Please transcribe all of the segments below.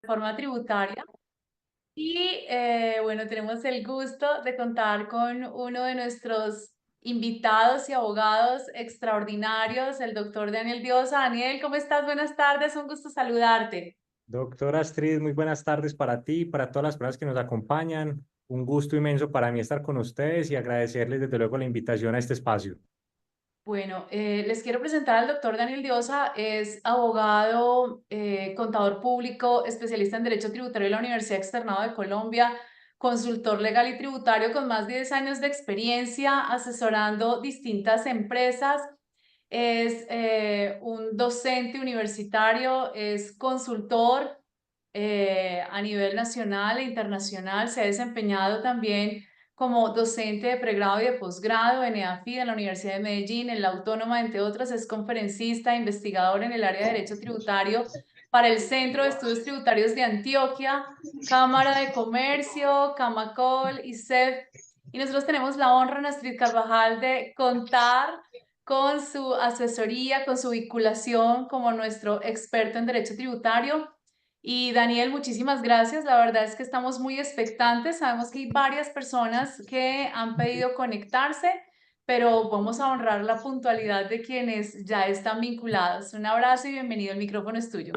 reforma tributaria. Y bueno, tenemos el gusto de contar con uno de nuestros invitados y abogados extraordinarios, el doctor Daniel Diosa. Daniel, ¿cómo estás? Buenas tardes, un gusto saludarte. Doctora Astrid, muy buenas tardes para ti y para todas las personas que nos acompañan. Un gusto inmenso para mí estar con ustedes y agradecerles desde luego la invitación a este espacio. Bueno, les quiero presentar al doctor Daniel Diosa. Es abogado, contador público, especialista en Derecho Tributario de la Universidad Externado de Colombia, consultor legal y tributario con más de 10 años de experiencia asesorando distintas empresas. Es un docente universitario, es consultor a nivel nacional e internacional. Se ha desempeñado también como docente de pregrado y de posgrado en EAFID, en la Universidad de Medellín, en la Autónoma, entre otras. Es conferencista, investigador en el área de Derecho Tributario para el Centro de Estudios Tributarios de Antioquia, Cámara de Comercio, Camacol y CEF. Y nosotros tenemos la honra, Astrid Carvajal, de contar con su asesoría, con su vinculación como nuestro experto en Derecho Tributario. Y Daniel, muchísimas gracias. La verdad es que estamos muy expectantes. Sabemos que hay varias personas que han pedido conectarse, pero vamos a honrar la puntualidad de quienes ya están vinculados. Un abrazo y bienvenido. El micrófono es tuyo.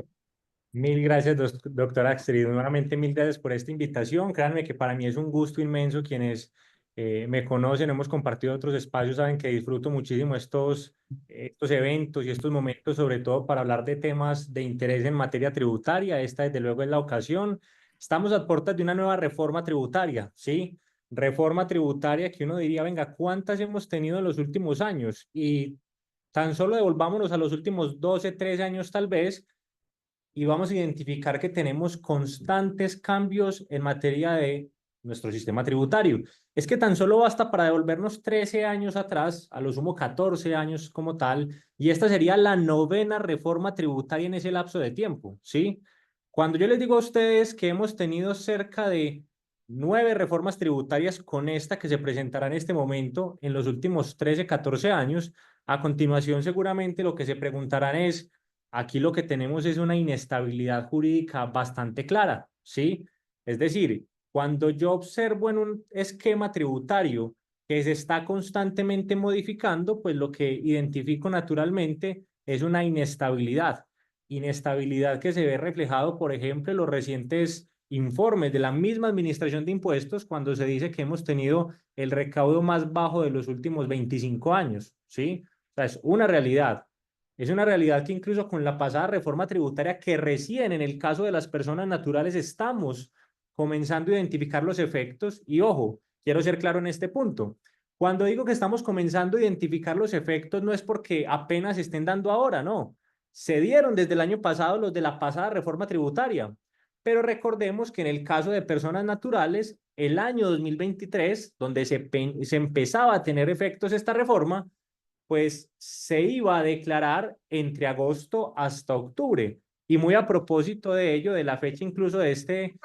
Mil gracias, doctora Astrid. Nuevamente, mil gracias por esta invitación. Créanme que para mí es un gusto inmenso. Quienes me conocen, hemos compartido otros espacios, saben que disfruto muchísimo estos eventos y estos momentos, sobre todo para hablar de temas de interés en materia tributaria. Esta, desde luego, es la ocasión. Estamos a puertas de una nueva reforma tributaria, ¿sí? Reforma tributaria que uno diría, venga, ¿cuántas hemos tenido en los últimos años? Y tan solo devolvámonos a los últimos 12, 13 años tal vez y vamos a identificar que tenemos constantes cambios en materia de nuestro sistema tributario. Es que tan solo basta para devolvernos 13 años atrás, a lo sumo 14 años como tal, y esta sería la novena reforma tributaria en ese lapso de tiempo, ¿sí? Cuando yo les digo a ustedes que hemos tenido cerca de 9 reformas tributarias con esta que se presentará en este momento en los últimos 13, 14 años, a continuación seguramente lo que se preguntarán es, aquí lo que tenemos es una inestabilidad jurídica bastante clara, ¿sí? Es decir, cuando yo observo en un esquema tributario que se está constantemente modificando, pues lo que identifico naturalmente es una inestabilidad. Inestabilidad que se ve reflejado, por ejemplo, en los recientes informes de la misma Administración de Impuestos cuando se dice que hemos tenido el recaudo más bajo de los últimos 25 años, ¿sí? O sea, es una realidad. Es una realidad que incluso con la pasada reforma tributaria que recién en el caso de las personas naturales estamos comenzando a identificar los efectos. Y ojo, quiero ser claro en este punto. Cuando digo que estamos comenzando a identificar los efectos, no es porque apenas se estén dando ahora, no. Se dieron desde el año pasado los de la pasada reforma tributaria. Pero recordemos que en el caso de personas naturales, el año 2023, donde se empezaba a tener efectos esta reforma, pues se iba a declarar entre agosto hasta octubre. Y muy a propósito de ello, de la fecha incluso de este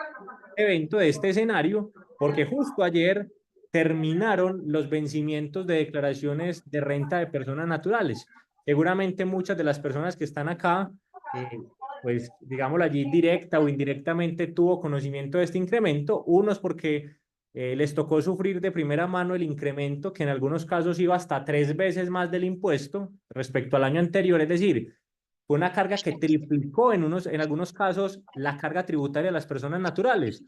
evento, de este escenario, porque justo ayer terminaron los vencimientos de declaraciones de renta de personas naturales. Seguramente muchas de las personas que están acá, pues digámoslo allí, directa o indirectamente tuvo conocimiento de este incremento, unos porque les tocó sufrir de primera mano el incremento, que en algunos casos iba hasta 3 veces más del impuesto respecto al año anterior, es decir, fue una carga que triplicó en algunos casos la carga tributaria de las personas naturales.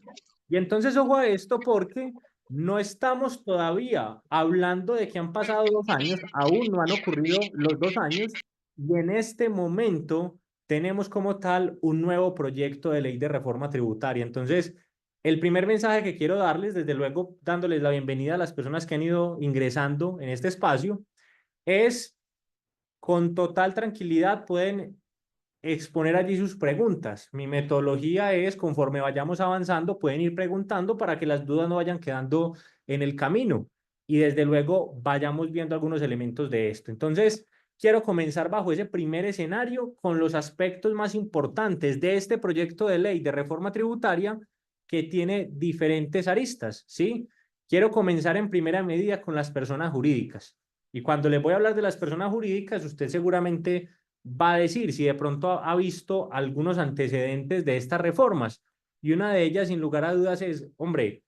Y entonces, ojo a esto porque no estamos todavía hablando de que han pasado 2 años, aún no han ocurrido los 2 años, y en este momento tenemos como tal un nuevo proyecto de ley de reforma tributaria. Entonces, el primer mensaje que quiero darles, desde luego dándoles la bienvenida a las personas que han ido ingresando en este espacio, es con total tranquilidad pueden exponer allí sus preguntas. Mi metodología es, conforme vayamos avanzando, pueden ir preguntando para que las dudas no vayan quedando en el camino y desde luego vayamos viendo algunos elementos de esto. Entonces, quiero comenzar bajo ese primer escenario con los aspectos más importantes de este proyecto de ley de reforma tributaria que tiene diferentes aristas, ¿sí? Quiero comenzar en primera medida con las personas jurídicas. Y cuando les voy a hablar de las personas jurídicas, usted seguramente va a decir si de pronto ha visto algunos antecedentes de estas reformas. Y una de ellas, sin lugar a dudas, es, hombre,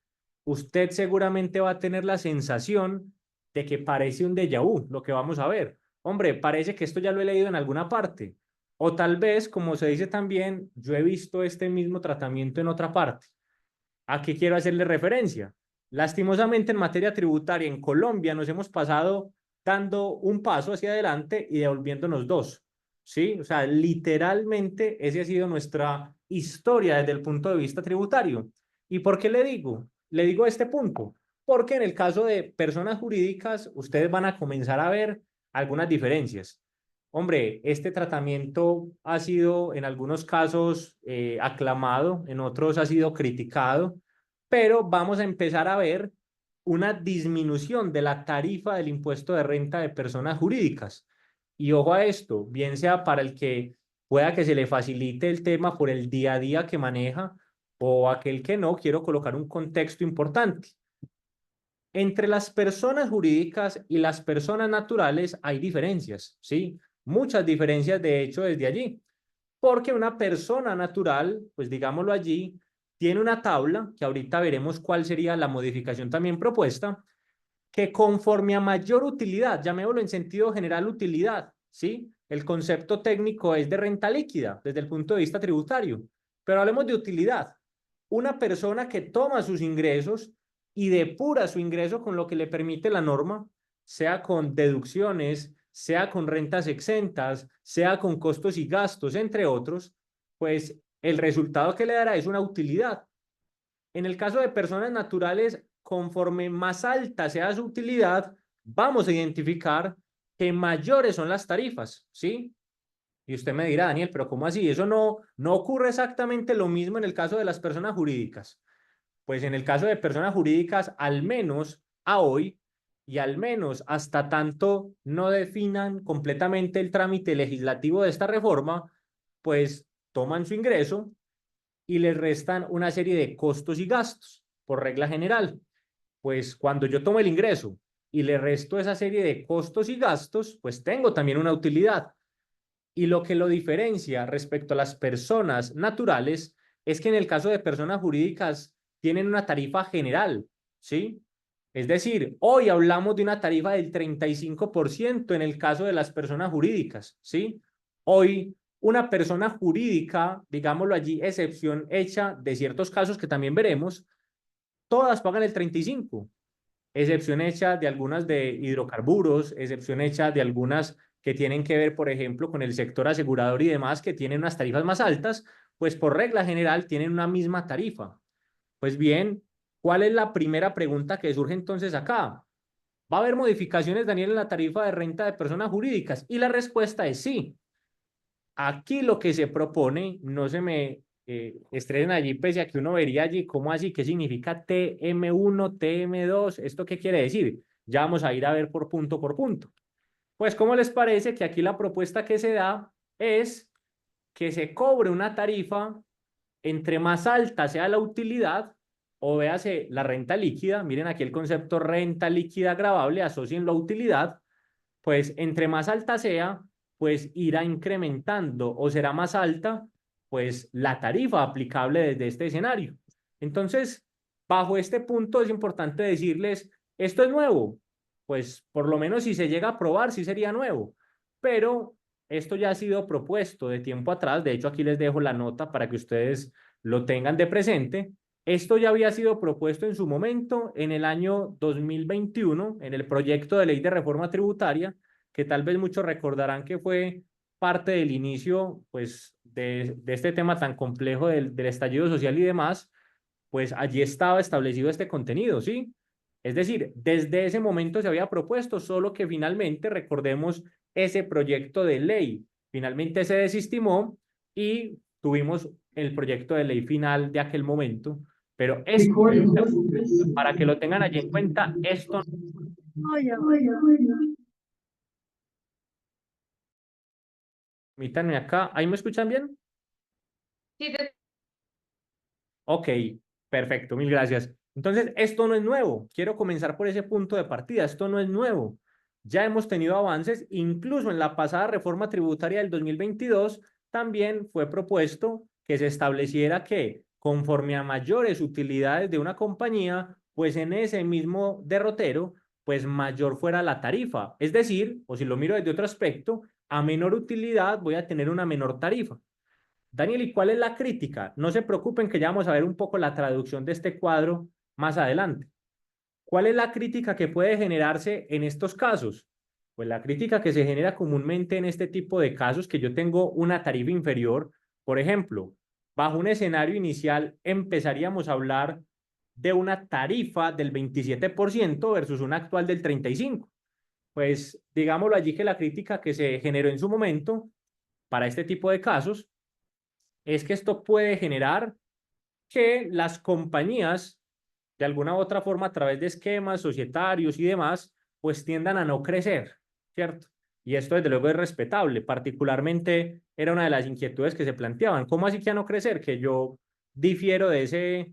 usted seguramente va a tener la sensación de que parece un déjà vu, lo que vamos a ver. Hombre, parece que esto ya lo he leído en alguna parte. O tal vez, como se dice también, yo he visto este mismo tratamiento en otra parte. ¿A qué quiero hacerle referencia? Lastimosamente, en materia tributaria en Colombia nos hemos pasado dando un paso hacia adelante y devolviéndonos dos. ¿Sí? O sea, literalmente esa ha sido nuestra historia desde el punto de vista tributario. ¿Y por qué le digo? Le digo este punto. Porque en el caso de personas jurídicas, ustedes van a comenzar a ver algunas diferencias. Hombre, este tratamiento ha sido en algunos casos aclamado, en otros ha sido criticado, pero vamos a empezar a ver una disminución de la tarifa del impuesto de renta de personas jurídicas. Y ojo a esto, bien sea para el que pueda que se le facilite el tema por el día a día que maneja o aquel que no, quiero colocar un contexto importante. Entre las personas jurídicas y las personas naturales hay diferencias, ¿sí? Muchas diferencias, de hecho, desde allí. Porque una persona natural, pues digámoslo allí, tiene una tabla, que ahorita veremos cuál sería la modificación también propuesta, que conforme a mayor utilidad, llamémoslo en sentido general utilidad, ¿sí? El concepto técnico es de renta líquida desde el punto de vista tributario, pero hablemos de utilidad. Una persona que toma sus ingresos y depura su ingreso con lo que le permite la norma, sea con deducciones, sea con rentas exentas, sea con costos y gastos, entre otros, pues el resultado que le dará es una utilidad. En el caso de personas naturales, conforme más alta sea su utilidad, vamos a identificar que mayores son las tarifas, ¿sí? Y usted me dirá, Daniel, pero ¿cómo así? Eso no ocurre exactamente lo mismo en el caso de las personas jurídicas. Pues en el caso de personas jurídicas, al menos a hoy y al menos hasta tanto no definan completamente el trámite legislativo de esta reforma, pues toman su ingreso y les restan una serie de costos y gastos, por regla general. Pues cuando yo tomo el ingreso y le resto esa serie de costos y gastos, pues tengo también una utilidad. Y lo que lo diferencia respecto a las personas naturales es que en el caso de personas jurídicas tienen una tarifa general, ¿sí? Es decir, hoy hablamos de una tarifa del 35% en el caso de las personas jurídicas, ¿sí? Hoy una persona jurídica, digámoslo allí, excepción hecha de ciertos casos que también veremos, todas pagan el 35%, excepción hecha de algunas de hidrocarburos, excepción hecha de algunas que tienen que ver, por ejemplo, con el sector asegurador y demás, que tienen unas tarifas más altas, pues por regla general tienen una misma tarifa. Pues bien, ¿cuál es la primera pregunta que surge entonces acá? ¿Va a haber modificaciones, Daniel, en la tarifa de renta de personas jurídicas? Y la respuesta es sí. Aquí lo que se propone, no se me estrenen allí, pese a que uno vería allí cómo así, qué significa TM1, TM2, ¿esto qué quiere decir? Ya vamos a ir a ver por punto por punto. Pues, ¿cómo les parece que aquí la propuesta que se da es que se cobre una tarifa entre más alta sea la utilidad, o véase la renta líquida, miren aquí el concepto renta líquida gravable, asocien la utilidad, pues entre más alta sea, pues irá incrementando o será más alta, pues la tarifa aplicable desde este escenario. Entonces, bajo este punto es importante decirles, esto es nuevo, pues por lo menos si se llega a aprobar, sí sería nuevo, pero esto ya ha sido propuesto de tiempo atrás, de hecho aquí les dejo la nota para que ustedes lo tengan de presente. Esto ya había sido propuesto en su momento en el año 2021 en el proyecto de ley de reforma tributaria, que tal vez muchos recordarán que fue parte del inicio pues, de este tema tan complejo del estallido social y demás, pues allí estaba establecido este contenido, ¿sí? Es decir, desde ese momento se había propuesto, solo que finalmente, recordemos, ese proyecto de ley finalmente se desestimó y tuvimos el proyecto de ley final de aquel momento, pero esto, para que lo tengan allí en cuenta, esto, permítanme acá, ¿ahí me escuchan bien? Sí, Ok, perfecto, mil gracias. Entonces, esto no es nuevo. Quiero comenzar por ese punto de partida. Esto no es nuevo. Ya hemos tenido avances, incluso en la pasada reforma tributaria del 2022, también fue propuesto que se estableciera que conforme a mayores utilidades de una compañía, pues en ese mismo derrotero, pues mayor fuera la tarifa. Es decir, o si lo miro desde otro aspecto, a menor utilidad voy a tener una menor tarifa. Daniel, ¿y cuál es la crítica? No se preocupen que ya vamos a ver un poco la traducción de este cuadro más adelante. ¿Cuál es la crítica que puede generarse en estos casos? Pues la crítica que se genera comúnmente en este tipo de casos, que yo tengo una tarifa inferior, por ejemplo, bajo un escenario inicial empezaríamos a hablar de una tarifa del 27% versus una actual del 35%. Pues digámoslo allí que la crítica que se generó en su momento para este tipo de casos es que esto puede generar que las compañías, de alguna u otra forma, a través de esquemas societarios y demás, pues tiendan a no crecer, ¿cierto? Y esto desde luego es respetable, particularmente era una de las inquietudes que se planteaban. ¿Cómo así que a no crecer? Que yo difiero de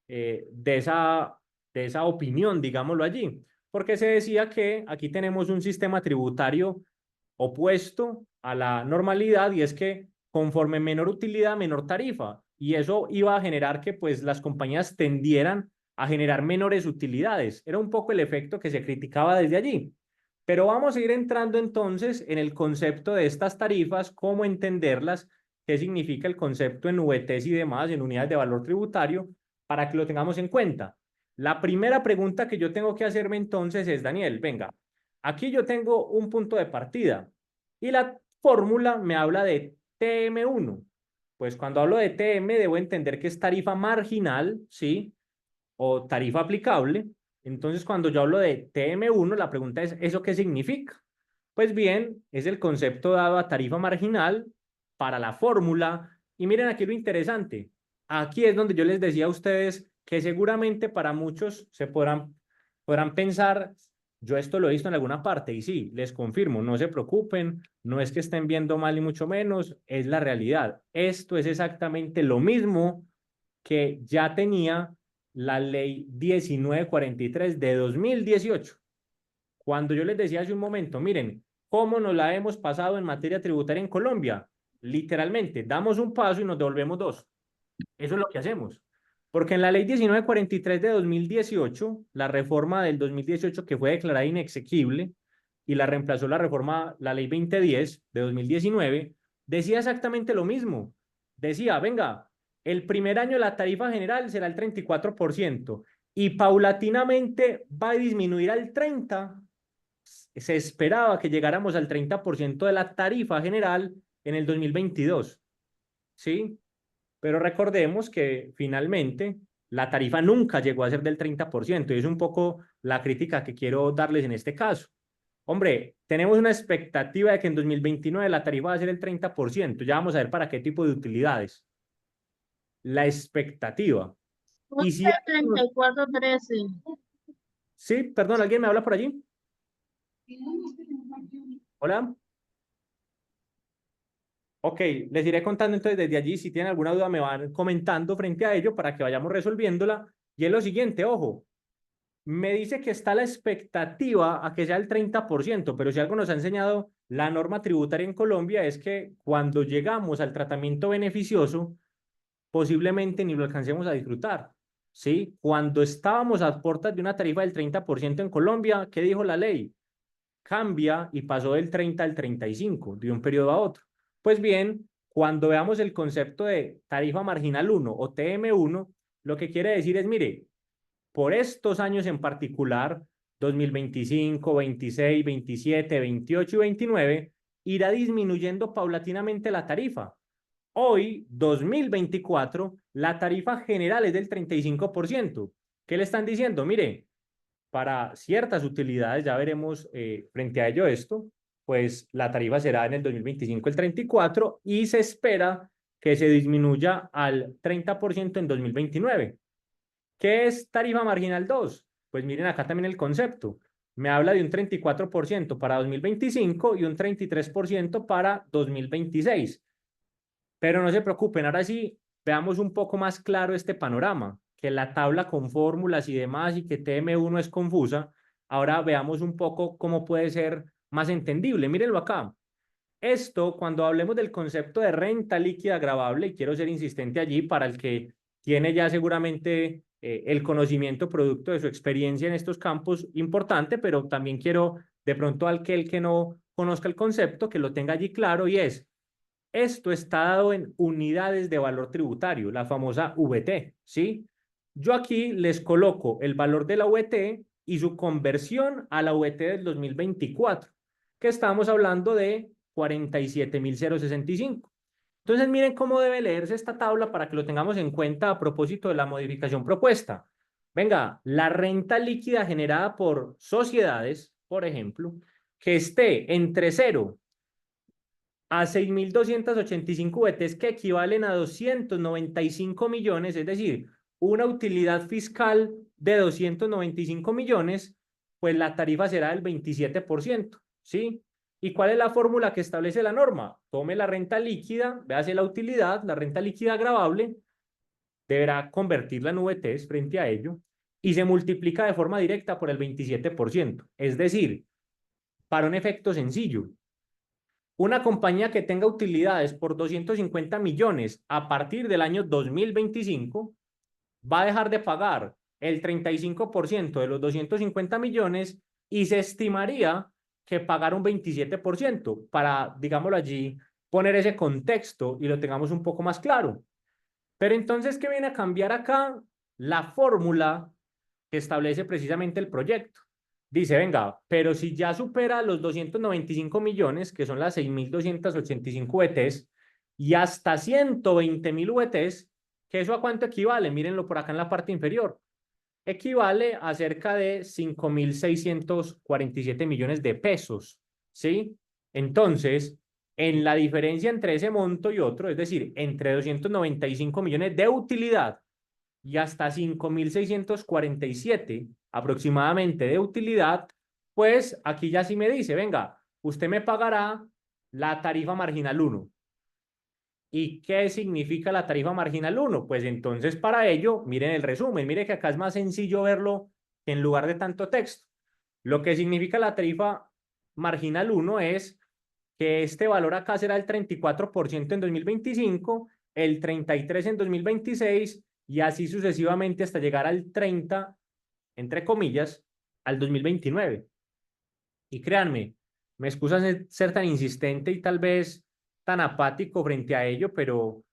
de esa opinión, digámoslo allí, porque se decía que aquí tenemos un sistema tributario opuesto a la normalidad y es que conforme menor utilidad, menor tarifa. Y eso iba a generar que pues las compañías tendieran a generar menores utilidades. Era un poco el efecto que se criticaba desde allí. Pero vamos a ir entrando entonces en el concepto de estas tarifas, cómo entenderlas, qué significa el concepto en VTs y demás, en unidades de valor tributario, para que lo tengamos en cuenta. La primera pregunta que yo tengo que hacerme entonces es, Daniel, venga, aquí yo tengo un punto de partida y la fórmula me habla de TM1. Pues cuando hablo de TM debo entender que es tarifa marginal, ¿sí? O tarifa aplicable. Entonces, cuando yo hablo de TM1, la pregunta es, ¿eso qué significa? Pues bien, es el concepto dado a tarifa marginal para la fórmula. Y miren aquí lo interesante. Aquí es donde yo les decía a ustedes que seguramente para muchos podrán pensar, yo esto lo he visto en alguna parte y sí, les confirmo, no se preocupen, no es que estén viendo mal y mucho menos, es la realidad. Esto es exactamente lo mismo que ya tenía la ley 1943 de 2018. Cuando yo les decía hace un momento, miren, ¿cómo nos la hemos pasado en materia tributaria en Colombia? Literalmente, damos un paso y nos devolvemos dos. Eso es lo que hacemos. Porque en la ley 1943 de 2018, la reforma del 2018 que fue declarada inexequible y la reemplazó la ley 2010 de 2019, decía exactamente lo mismo. Decía, venga, el primer año la tarifa general será el 34% y paulatinamente va a disminuir al 30%. Se esperaba que llegáramos al 30% de la tarifa general en el 2022. ¿Sí? Pero recordemos que finalmente la tarifa nunca llegó a ser del 30% y es un poco la crítica que quiero darles en este caso. Hombre, tenemos una expectativa de que en 2029 la tarifa va a ser el 30%. Ya vamos a ver para qué tipo de utilidades. La expectativa. Y si... 3413. Sí, perdón, ¿alguien me habla por allí? Hola. Ok, les iré contando entonces desde allí. Si tienen alguna duda, me van comentando frente a ello para que vayamos resolviéndola. Y es lo siguiente, ojo, me dice que está la expectativa a que sea el 30%, pero si algo nos ha enseñado la norma tributaria en Colombia es que cuando llegamos al tratamiento beneficioso, posiblemente ni lo alcancemos a disfrutar. ¿Sí? Cuando estábamos a puertas de una tarifa del 30% en Colombia, ¿qué dijo la ley? Cambia y pasó del 30 al 35 de un periodo a otro. Pues bien, cuando veamos el concepto de tarifa marginal 1 o TM1, lo que quiere decir es, mire, por estos años en particular, 2025, 26, 27, 28 y 29, irá disminuyendo paulatinamente la tarifa. Hoy, 2024, la tarifa general es del 35%. ¿Qué le están diciendo? Mire, para ciertas utilidades, ya veremos frente a ello esto, pues la tarifa será en el 2025 el 34% y se espera que se disminuya al 30% en 2029. ¿Qué es tarifa marginal 2? Pues miren acá también el concepto. Me habla de un 34% para 2025 y un 33% para 2026. Pero no se preocupen, ahora sí, veamos un poco más claro este panorama, que la tabla con fórmulas y demás y que TM1 es confusa. Ahora veamos un poco cómo puede ser más entendible. Mírenlo acá. Esto, cuando hablemos del concepto de renta líquida gravable, y quiero ser insistente allí para el que tiene ya seguramente el conocimiento producto de su experiencia en estos campos, importante, pero también quiero de pronto aquel que no conozca el concepto, que lo tenga allí claro, y es, esto está dado en unidades de valor tributario, la famosa VT, ¿sí? Yo aquí les coloco el valor de la VT y su conversión a la VT del 2024, que estamos hablando de 47.065. Entonces, miren cómo debe leerse esta tabla para que lo tengamos en cuenta a propósito de la modificación propuesta. Venga, la renta líquida generada por sociedades, por ejemplo, que esté entre 0 a 6.285 VTs, que equivalen a 295 millones, es decir, una utilidad fiscal de 295 millones, pues la tarifa será del 27%, ¿sí? ¿Y cuál es la fórmula que establece la norma? Tome la renta líquida, véase la utilidad, la renta líquida gravable, deberá convertirla en VTs frente a ello, y se multiplica de forma directa por el 27%. Es decir, para un efecto sencillo, una compañía que tenga utilidades por 250 millones a partir del año 2025 va a dejar de pagar el 35% de los 250 millones y se estimaría que pagar un 27% para, digámoslo allí, poner ese contexto y lo tengamos un poco más claro. Pero entonces, ¿qué viene a cambiar acá? La fórmula que establece precisamente el proyecto. Dice, venga, pero si ya supera los 295 millones, que son las 6.285 VTs, y hasta 120.000 VTs, ¿que eso a cuánto equivale? Mírenlo por acá en la parte inferior. Equivale a cerca de 5.647 millones de pesos, ¿sí? Entonces, en la diferencia entre ese monto y otro, es decir, entre 295 millones de utilidad y hasta 5.647 aproximadamente de utilidad, pues aquí ya sí me dice, venga, usted me pagará la tarifa marginal 1. ¿Y qué significa la tarifa marginal 1? Pues entonces para ello, miren el resumen, mire que acá es más sencillo verlo en lugar de tanto texto. Lo que significa la tarifa marginal 1 es que este valor acá será el 34% en 2025, el 33% en 2026 y así sucesivamente hasta llegar al 30, entre comillas, al 2029. Y créanme, me excusan ser tan insistente y tal vez tan apático frente a ello, pero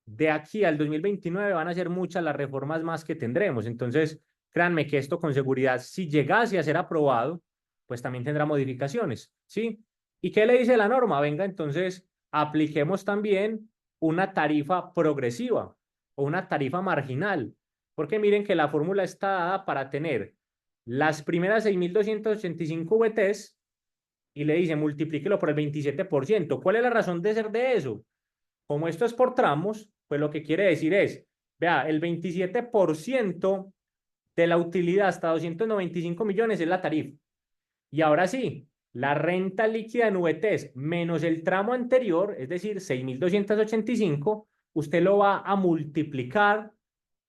de aquí al 2029 van a ser muchas las reformas más que tendremos. Entonces, créanme que esto con seguridad, si llegase a ser aprobado, pues también tendrá modificaciones, ¿sí? ¿Y qué le dice la norma? Venga, entonces, apliquemos también una tarifa progresiva o una tarifa marginal, porque miren que la fórmula está dada para tener las primeras 6.285 VTs y le dice multiplíquelo por el 27%. ¿Cuál es la razón de ser de eso? Como esto es por tramos, pues lo que quiere decir es, vea, el 27% de la utilidad hasta 295 millones es la tarifa. Y ahora sí, la renta líquida en VTs menos el tramo anterior, es decir, 6.285, usted lo va a multiplicar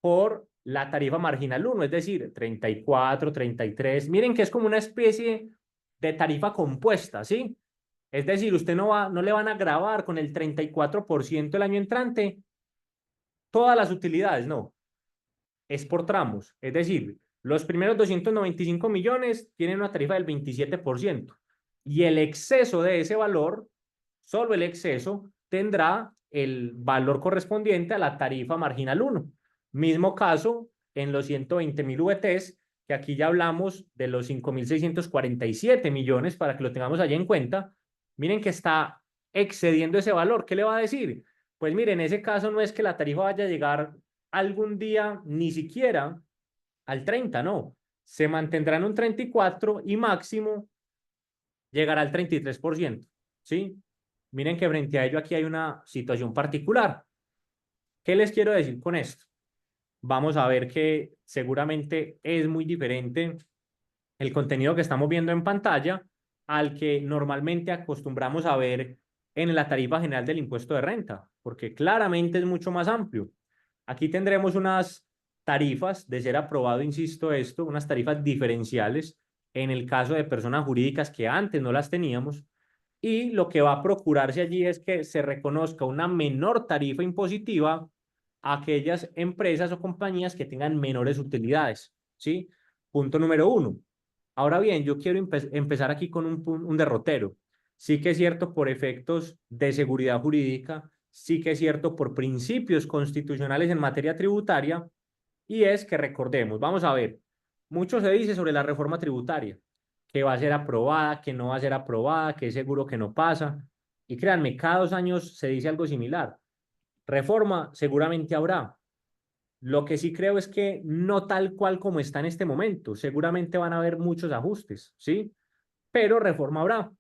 por la tarifa marginal 1, es decir, 34, 33. Miren que es como una especie de tarifa compuesta, ¿sí? Es decir, usted no le van a grabar con el 34% el año entrante todas las utilidades, no, es por tramos. Es decir, los primeros 295 millones tienen una tarifa del 27% y el exceso de ese valor, solo el exceso, tendrá el valor correspondiente a la tarifa marginal 1. Mismo caso en los 120.000 VTs, que aquí ya hablamos de los 5.647 millones para que lo tengamos allá en cuenta. Miren que está excediendo ese valor. ¿Qué le va a decir? Pues miren, en ese caso no es que la tarifa vaya a llegar algún día ni siquiera al 30, no. Se mantendrá en un 34 y máximo llegará al 33%, ¿sí? Miren que frente a ello aquí hay una situación particular. ¿Qué les quiero decir con esto? Vamos a ver que seguramente es muy diferente el contenido que estamos viendo en pantalla al que normalmente acostumbramos a ver en la tarifa general del impuesto de renta, porque claramente es mucho más amplio. Aquí tendremos unas tarifas, de ser aprobado, insisto esto, unas tarifas diferenciales en el caso de personas jurídicas que antes no las teníamos, y lo que va a procurarse allí es que se reconozca una menor tarifa impositiva a aquellas empresas o compañías que tengan menores utilidades, ¿sí? Punto número uno. Ahora bien, yo quiero empezar aquí con un derrotero. Sí que es cierto por efectos de seguridad jurídica, sí que es cierto por principios constitucionales en materia tributaria, y es que recordemos, vamos a ver, mucho se dice sobre la reforma tributaria, que va a ser aprobada, que no va a ser aprobada, que es seguro que no pasa. Y créanme, cada 2 años se dice algo similar. Reforma seguramente habrá. Lo que sí creo es que no tal cual como está en este momento. Seguramente van a haber muchos ajustes, ¿sí? Pero reforma habrá.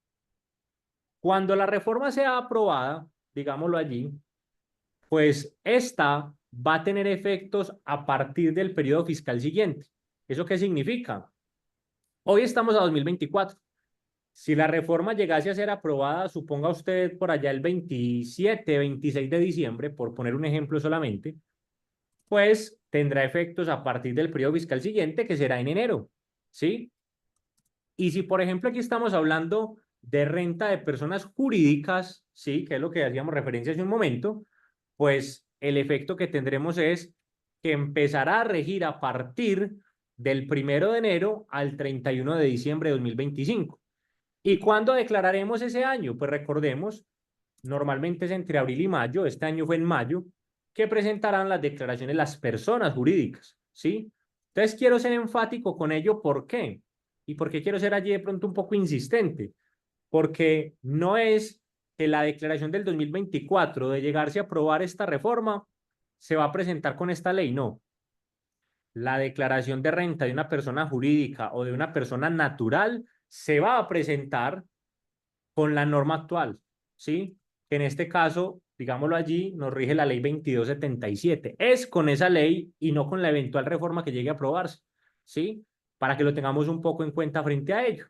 Cuando la reforma sea aprobada, digámoslo allí, pues esta va a tener efectos a partir del periodo fiscal siguiente. ¿Eso qué significa? Hoy estamos a 2024. Si la reforma llegase a ser aprobada, suponga usted por allá el 27, 26 de diciembre, por poner un ejemplo solamente, pues tendrá efectos a partir del periodo fiscal siguiente, que será en enero, ¿sí? Y si, por ejemplo, aquí estamos hablando de renta de personas jurídicas, ¿sí? Que es lo que hacíamos referencia hace un momento, pues el efecto que tendremos es que empezará a regir a partir del 1 de enero al 31 de diciembre de 2025. ¿Y cuándo declararemos ese año? Pues recordemos, normalmente es entre abril y mayo, este año fue en mayo, que presentarán las declaraciones las personas jurídicas, ¿sí? Entonces quiero ser enfático con ello, ¿por qué? ¿Y por qué quiero ser allí de pronto un poco insistente? Porque no es que la declaración del 2024 de llegarse a aprobar esta reforma se va a presentar con esta ley, no. La declaración de renta de una persona jurídica o de una persona natural se va a presentar con la norma actual, ¿sí? Que en este caso, digámoslo allí, nos rige la ley 2277. Es con esa ley y no con la eventual reforma que llegue a aprobarse, ¿sí? Para que lo tengamos un poco en cuenta frente a ello.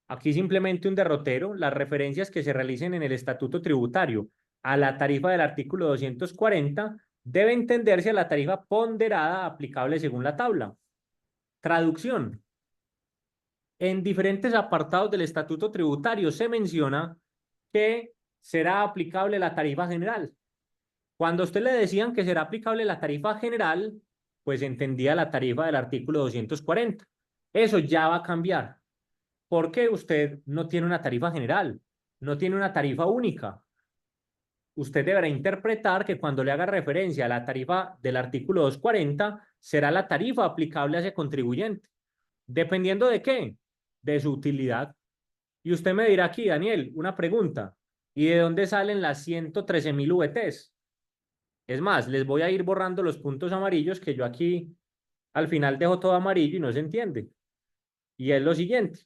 Aquí simplemente un derrotero, las referencias que se realicen en el estatuto tributario a la tarifa del artículo 240 debe entenderse a la tarifa ponderada aplicable según la tabla. Traducción. En diferentes apartados del estatuto tributario se menciona que será aplicable la tarifa general. Cuando a usted le decían que será aplicable la tarifa general, pues entendía la tarifa del artículo 240. Eso ya va a cambiar. Porque usted no tiene una tarifa general, no tiene una tarifa única. Usted deberá interpretar que cuando le haga referencia a la tarifa del artículo 240, será la tarifa aplicable a ese contribuyente. ¿Dependiendo de qué? De su utilidad. Y usted me dirá aquí, Daniel, una pregunta. ¿Y de dónde salen las 113.000 VTs? Es más, les voy a ir borrando los puntos amarillos que yo aquí al final dejo todo amarillo y no se entiende. Y es lo siguiente.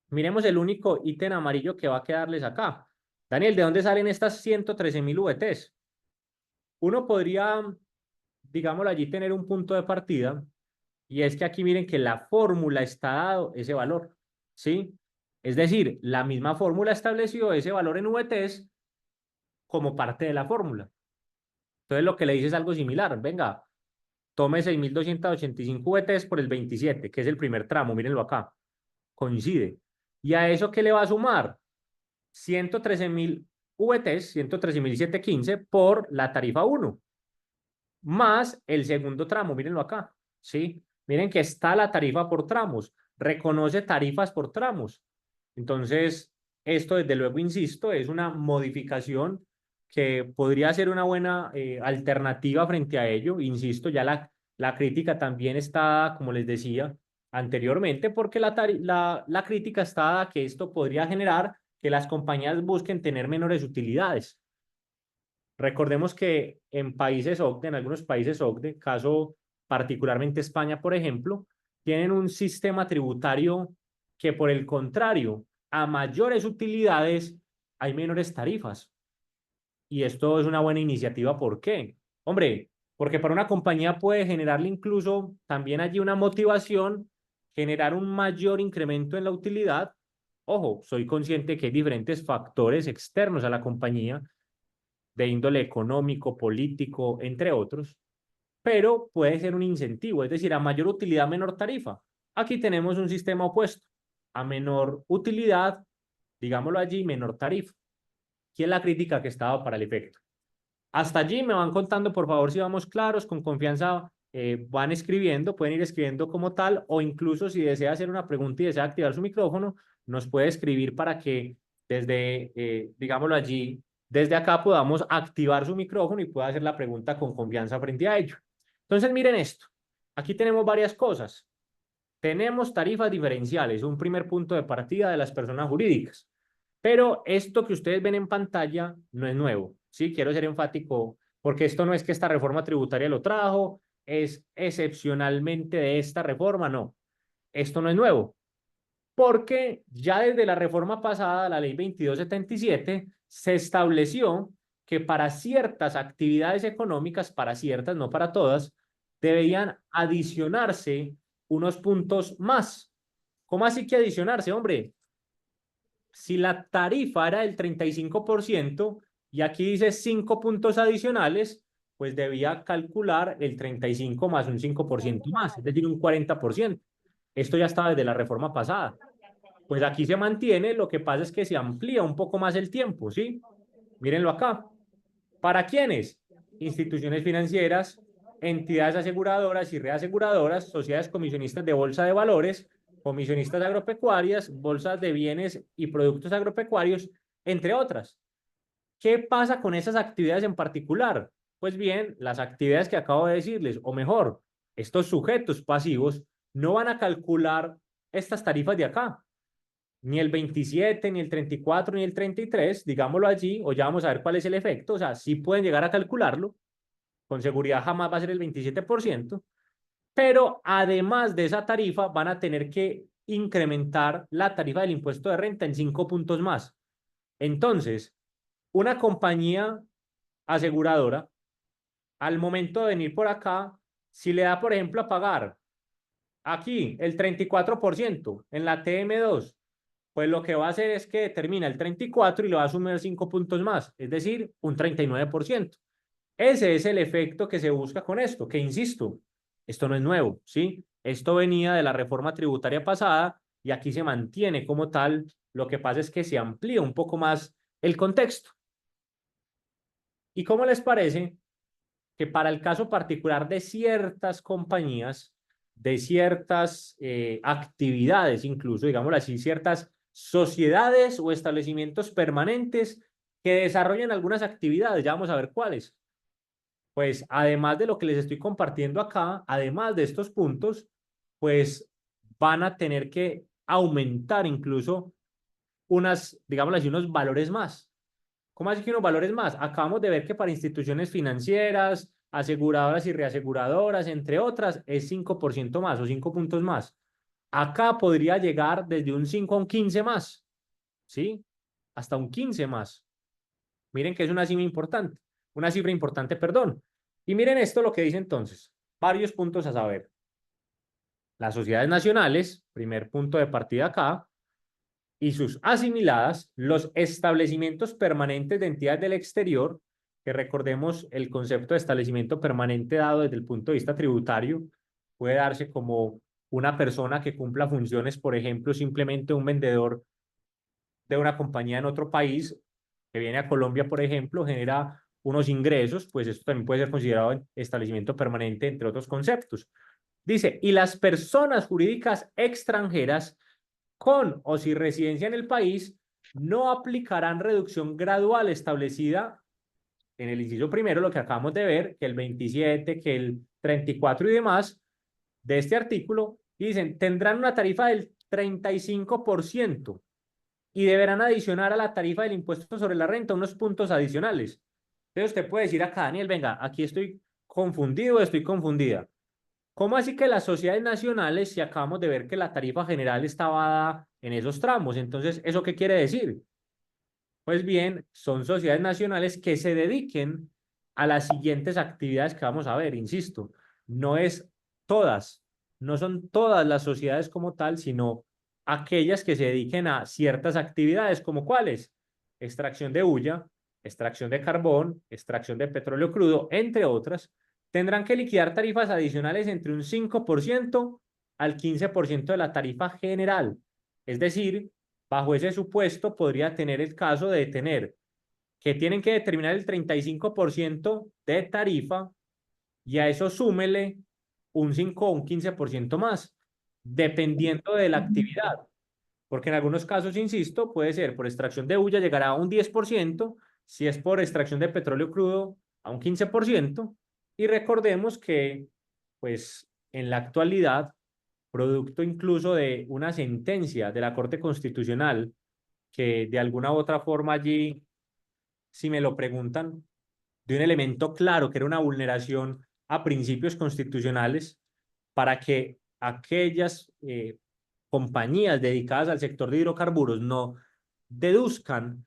Miremos el único ítem amarillo que va a quedarles acá. Daniel, ¿de dónde salen estas 113.000 VTs? Uno podría, digámoslo allí, tener un punto de partida y es que aquí miren que la fórmula está dado ese valor, ¿sí? Es decir, la misma fórmula estableció ese valor en VTs como parte de la fórmula. Entonces lo que le dice es algo similar. Venga, tome 6.285 VTs por el 27, que es el primer tramo, mírenlo acá. Coincide. ¿Y a eso qué le va a sumar? 113.000 VTs, 113.715 por la tarifa 1, más el segundo tramo, mírenlo acá, ¿sí? Miren que está la tarifa por tramos, reconoce tarifas por tramos. Entonces, esto desde luego, insisto, es una modificación que podría ser una buena alternativa frente a ello. Insisto, ya la crítica también está, como les decía anteriormente, porque la crítica está dada que esto podría generar que las compañías busquen tener menores utilidades. Recordemos que en países OCDE, en algunos países OCDE, caso particularmente España, por ejemplo, tienen un sistema tributario que, por el contrario, a mayores utilidades hay menores tarifas. Y esto es una buena iniciativa. ¿Por qué? Hombre, porque para una compañía puede generarle incluso también allí una motivación, generar un mayor incremento en la utilidad. Ojo, soy consciente que hay diferentes factores externos a la compañía de índole económico, político, entre otros, pero puede ser un incentivo, es decir, a mayor utilidad, menor tarifa. Aquí tenemos un sistema opuesto. a menor utilidad, digámoslo allí, menor tarifa. ¿Quién es la crítica que estaba para el efecto? Hasta allí me van contando, por favor, si vamos claros, con confianza, van escribiendo, pueden ir escribiendo como tal, o incluso si desea hacer una pregunta y desea activar su micrófono, nos puede escribir para que desde, digámoslo allí, desde acá podamos activar su micrófono y pueda hacer la pregunta con confianza frente a ello. Entonces, miren esto. Aquí tenemos varias cosas. Tenemos tarifas diferenciales, un primer punto de partida de las personas jurídicas. Pero esto que ustedes ven en pantalla no es nuevo, ¿sí? Quiero ser enfático porque esto no es que esta reforma tributaria lo trajo, es excepcionalmente de esta reforma, no. Esto no es nuevo, porque ya desde la reforma pasada, la ley 2277, se estableció que para ciertas actividades económicas, para ciertas, no para todas, deberían adicionarse unos puntos más. ¿Cómo así que adicionarse, hombre? Si la tarifa era del 35% y aquí dice 5 puntos adicionales, pues debía calcular el 35 más un 5% más, es decir, un 40%. Esto ya estaba desde la reforma pasada. Pues aquí se mantiene, lo que pasa es que se amplía un poco más el tiempo, ¿sí? Mírenlo acá. ¿Para quiénes? Instituciones financieras, entidades aseguradoras y reaseguradoras, sociedades comisionistas de bolsa de valores, comisionistas agropecuarias, bolsas de bienes y productos agropecuarios, entre otras. ¿Qué pasa con esas actividades en particular? Pues bien, las actividades que acabo de decirles, o mejor, estos sujetos pasivos no van a calcular estas tarifas de acá, ni el 27, ni el 34, ni el 33, digámoslo allí, o ya vamos a ver cuál es el efecto, o sea, sí pueden llegar a calcularlo, con seguridad jamás va a ser el 27%, pero además de esa tarifa van a tener que incrementar la tarifa del impuesto de renta en 5 puntos más. Entonces, una compañía aseguradora, al momento de venir por acá, si le da, por ejemplo, a pagar aquí el 34% en la TM2, pues lo que va a hacer es que determina el 34 y le va a sumar 5 puntos más, es decir, un 39%. Ese es el efecto que se busca con esto, que insisto, esto no es nuevo, ¿sí? Esto venía de la reforma tributaria pasada y aquí se mantiene como tal. Lo que pasa es que se amplía un poco más el contexto. ¿Y cómo les parece que para el caso particular de ciertas compañías, de ciertas actividades, incluso, digámoslo así, ciertas sociedades o establecimientos permanentes que desarrollan algunas actividades, ya vamos a ver cuáles? Pues además de lo que les estoy compartiendo acá, además de estos puntos, pues van a tener que aumentar incluso unas, digámoslo así, unos valores más. ¿Cómo así que unos valores más? Acabamos de ver que para instituciones financieras, aseguradoras y reaseguradoras, entre otras, es 5% más o 5 puntos más. Acá podría llegar desde un 5 a un 15 más, ¿sí? Hasta un 15 más. Miren que es una cifra importante, perdón. Y miren esto lo que dice entonces. Varios puntos a saber. Las sociedades nacionales, primer punto de partida acá, y sus asimiladas, los establecimientos permanentes de entidades del exterior, que recordemos el concepto de establecimiento permanente dado desde el punto de vista tributario, puede darse como una persona que cumpla funciones, por ejemplo, simplemente un vendedor de una compañía en otro país que viene a Colombia, por ejemplo, genera unos ingresos, pues esto también puede ser considerado establecimiento permanente, entre otros conceptos. Dice, y las personas jurídicas extranjeras con o sin residencia en el país no aplicarán reducción gradual establecida en el inciso primero, lo que acabamos de ver, que el 27, que el 34 y demás de este artículo, y dicen, tendrán una tarifa del 35% y deberán adicionar a la tarifa del impuesto sobre la renta unos puntos adicionales. Entonces usted puede decir acá, Daniel, venga, aquí estoy confundido, estoy confundida. ¿Cómo así que las sociedades nacionales, si acabamos de ver que la tarifa general estaba dada en esos tramos? Entonces, ¿eso qué quiere decir? Pues bien, son sociedades nacionales que se dediquen a las siguientes actividades que vamos a ver, insisto, no es todas, no son todas las sociedades como tal, sino aquellas que se dediquen a ciertas actividades, como cuáles: extracción de hulla, extracción de carbón, extracción de petróleo crudo, entre otras, tendrán que liquidar tarifas adicionales entre un 5% al 15% de la tarifa general. Es decir, bajo ese supuesto podría tener el caso de tener que tienen que determinar el 35% de tarifa y a eso súmele un 5 o un 15% más, dependiendo de la actividad. Porque en algunos casos, insisto, puede ser por extracción de hulla llegará a un 10%, si es por extracción de petróleo crudo a un 15%, y recordemos que, pues, en la actualidad, producto incluso de una sentencia de la Corte Constitucional, que de alguna u otra forma allí, si me lo preguntan, de un elemento claro que era una vulneración a principios constitucionales para que aquellas compañías dedicadas al sector de hidrocarburos no deduzcan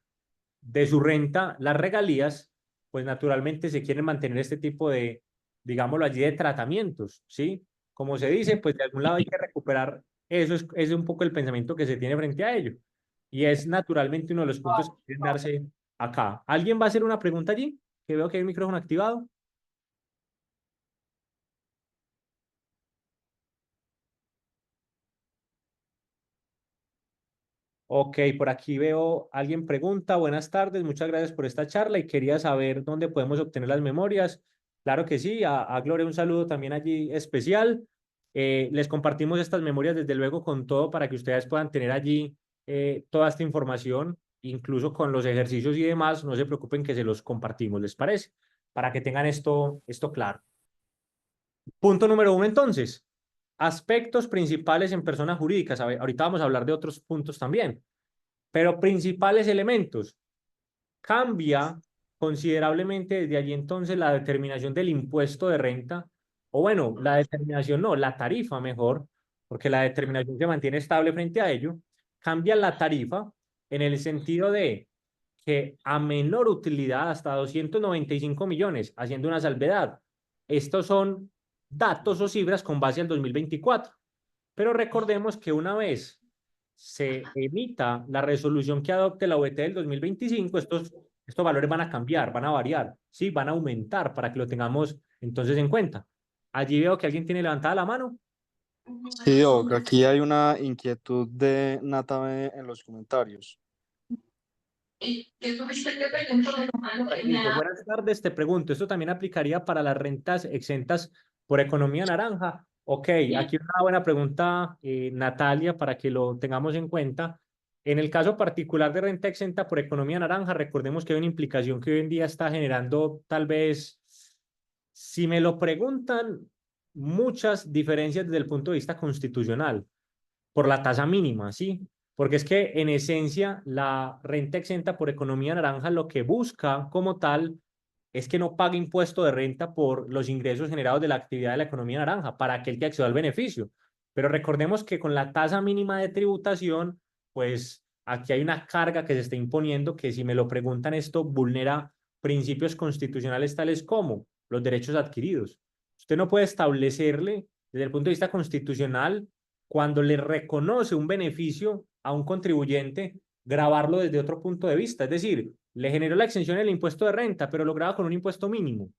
de su renta las regalías, pues naturalmente se quieren mantener este tipo de, digámoslo allí, de tratamientos, ¿sí? Como se dice, pues de algún lado hay que recuperar eso, es un poco el pensamiento que se tiene frente a ello. Y es naturalmente uno de los puntos que quieren darse acá. ¿Alguien va a hacer una pregunta allí? Que veo que hay un micrófono activado. Ok, por aquí veo, alguien pregunta, buenas tardes, muchas gracias por esta charla y quería saber dónde podemos obtener las memorias. Claro que sí, a Gloria un saludo también allí especial. Les compartimos estas memorias desde luego con todo para que ustedes puedan tener allí toda esta información, incluso con los ejercicios y demás, no se preocupen que se los compartimos, ¿les parece? Para que tengan esto claro. Punto número uno, entonces, aspectos principales en personas jurídicas. A ver, ahorita vamos a hablar de otros puntos también, pero principales elementos. Cambia considerablemente desde allí entonces la determinación del impuesto de renta, o bueno, la determinación no, la tarifa mejor, porque la determinación se mantiene estable frente a ello. Cambia la tarifa en el sentido de que a menor utilidad, hasta 295 millones, haciendo una salvedad. Estos son datos o cifras con base al 2024. Pero recordemos que una vez se emita la resolución que adopte la OET del 2025, estos valores van a cambiar, van a variar, ¿sí? Van a aumentar para que lo tengamos entonces en cuenta. Allí veo que alguien tiene levantada la mano. Sí, Doc, aquí hay una inquietud de Natabe en los comentarios. Listo, buenas tardes, te pregunto, ¿esto también aplicaría para las rentas exentas por economía naranja? Ok, aquí una buena pregunta, Natalia, para que lo tengamos en cuenta. En el caso particular de renta exenta por economía naranja, recordemos que hay una implicación que hoy en día está generando tal vez, si me lo preguntan, muchas diferencias desde el punto de vista constitucional por la tasa mínima, ¿sí? Porque es que en esencia la renta exenta por economía naranja lo que busca como tal es que no pague impuesto de renta por los ingresos generados de la actividad de la economía naranja para aquel que acceda al beneficio. Pero recordemos que con la tasa mínima de tributación, pues aquí hay una carga que se está imponiendo que si me lo preguntan esto vulnera principios constitucionales tales como los derechos adquiridos. Usted no puede establecerle desde el punto de vista constitucional cuando le reconoce un beneficio a un contribuyente, grabarlo desde otro punto de vista. Es decir, le generó la exención del impuesto de renta, pero lo graba con un impuesto mínimo.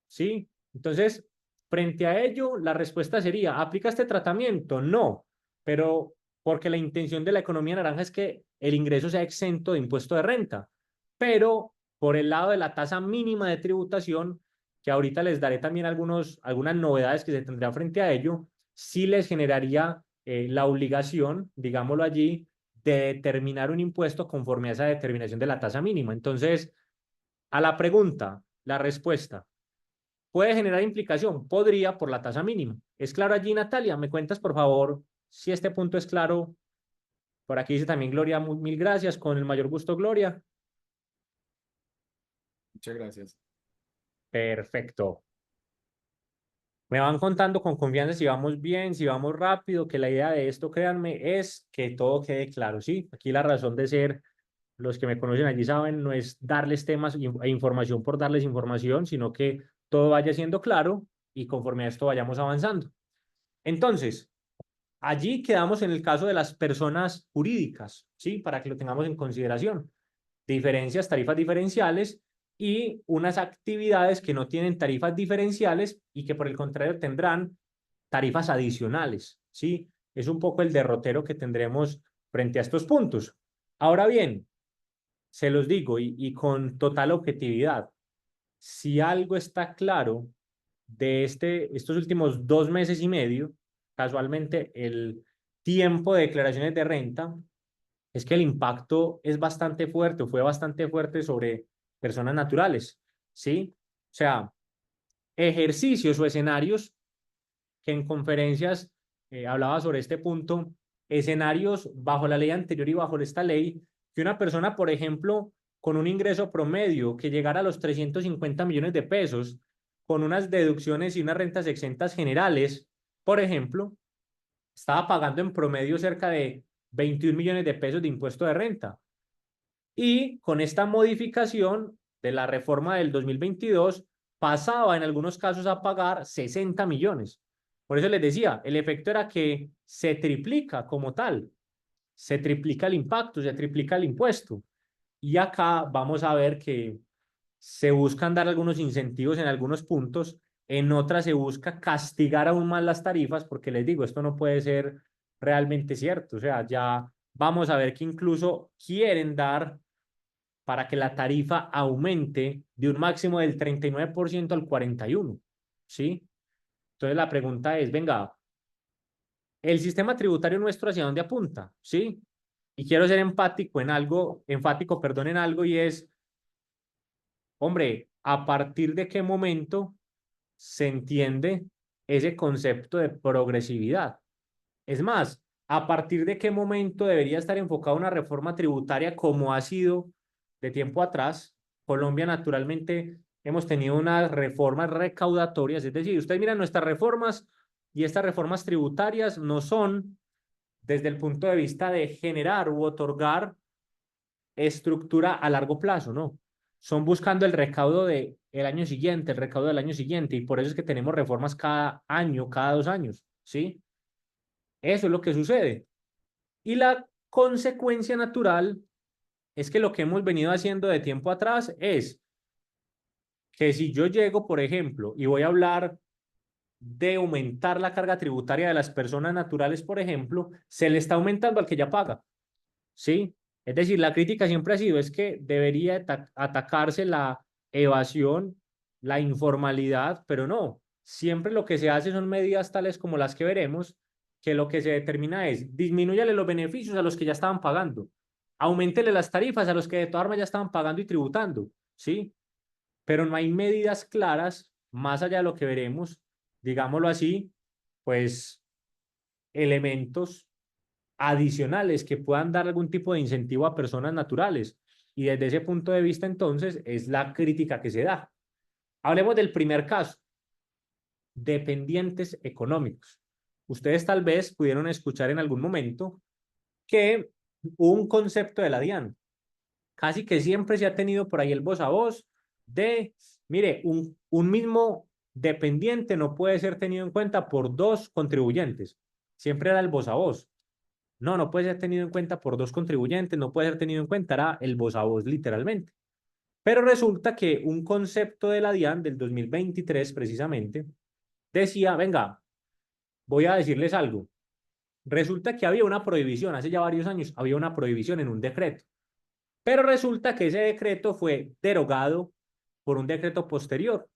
¿Sí? Entonces, frente a ello, la respuesta sería, ¿aplica este tratamiento? No, pero porque la intención de la economía naranja es que el ingreso sea exento de impuesto de renta. Pero por el lado de la tasa mínima de tributación, que ahorita les daré también algunas novedades que se tendrá frente a ello, sí les generaría la obligación, digámoslo allí, de determinar un impuesto conforme a esa determinación de la tasa mínima. Entonces, a la pregunta, la respuesta, ¿puede generar implicación? Podría por la tasa mínima. ¿Es claro allí, Natalia? ¿Me cuentas, por favor, si este punto es claro? Por aquí dice también Gloria, mil gracias, con el mayor gusto, Gloria. Muchas gracias. Perfecto. Me van contando con confianza si vamos bien, si vamos rápido, que la idea de esto, créanme, es que todo quede claro, ¿sí? Aquí la razón de ser, los que me conocen allí saben, no es darles temas e información por darles información, sino que todo vaya siendo claro y conforme a esto vayamos avanzando. Entonces, allí quedamos en el caso de las personas jurídicas, ¿sí? Para que lo tengamos en consideración. Diferencias, tarifas diferenciales y unas actividades que no tienen tarifas diferenciales y que por el contrario tendrán tarifas adicionales, ¿sí? Es un poco el derrotero que tendremos frente a estos puntos. Ahora bien, se los digo y con total objetividad, si algo está claro de estos últimos 2 meses y medio, casualmente el tiempo de declaraciones de renta, es que el impacto es bastante fuerte, fue bastante fuerte sobre personas naturales, ¿sí? O sea, ejercicios o escenarios que en conferencias hablaba sobre este punto, escenarios bajo la ley anterior y bajo esta ley, que una persona, por ejemplo, con un ingreso promedio que llegara a los 350 millones de pesos, con unas deducciones y unas rentas exentas generales, por ejemplo, estaba pagando en promedio cerca de 21 millones de pesos de impuesto de renta. Y con esta modificación de la reforma del 2022, pasaba en algunos casos a pagar 60 millones. Por eso les decía, el efecto era que se triplica como tal, se triplica el impacto, se triplica el impuesto. Y acá vamos a ver que se buscan dar algunos incentivos en algunos puntos, en otras se busca castigar aún más las tarifas, porque les digo, esto no puede ser realmente cierto. O sea, ya vamos a ver que incluso quieren dar para que la tarifa aumente de un máximo del 39% al 41%, ¿sí? Entonces la pregunta es, venga, ¿el sistema tributario nuestro hacia dónde apunta? ¿Sí? Y quiero ser enfático, perdón, en algo, y es, hombre, ¿a partir de qué momento se entiende ese concepto de progresividad? Es más, ¿a partir de qué momento debería estar enfocada una reforma tributaria como ha sido de tiempo atrás? Colombia, naturalmente, hemos tenido unas reformas recaudatorias, es decir, ustedes miran nuestras reformas y estas reformas tributarias no son desde el punto de vista de generar u otorgar estructura a largo plazo, no. Son buscando el recaudo del año siguiente, el recaudo del año siguiente, y por eso es que tenemos reformas cada año, cada 2 años, ¿sí? Eso es lo que sucede. Y la consecuencia natural es que lo que hemos venido haciendo de tiempo atrás es que si yo llego, por ejemplo, y voy a hablar de aumentar la carga tributaria de las personas naturales, por ejemplo, se le está aumentando al que ya paga, ¿sí? Es decir, la crítica siempre ha sido es que debería atacarse la evasión, la informalidad, pero no. Siempre lo que se hace son medidas tales como las que veremos, que lo que se determina es disminúyale los beneficios a los que ya estaban pagando, aumentele las tarifas a los que de todas formas ya estaban pagando y tributando, ¿sí? Pero no hay medidas claras, más allá de lo que veremos, digámoslo así, pues elementos adicionales que puedan dar algún tipo de incentivo a personas naturales. Y desde ese punto de vista, entonces, es la crítica que se da. Hablemos del primer caso, dependientes económicos. Ustedes tal vez pudieron escuchar en algún momento que un concepto de la DIAN, casi que siempre se ha tenido por ahí el voz a voz de, mire, un mismo dependiente no puede ser tenido en cuenta por dos contribuyentes. Siempre era el voz a voz. No, no puede ser tenido en cuenta por dos contribuyentes, no puede ser tenido en cuenta, era el voz a voz literalmente. Pero resulta que un concepto de la DIAN del 2023 precisamente decía, venga, voy a decirles algo. Resulta que había una prohibición, hace ya varios años había una prohibición en un decreto, pero resulta que ese decreto fue derogado por un decreto posterior.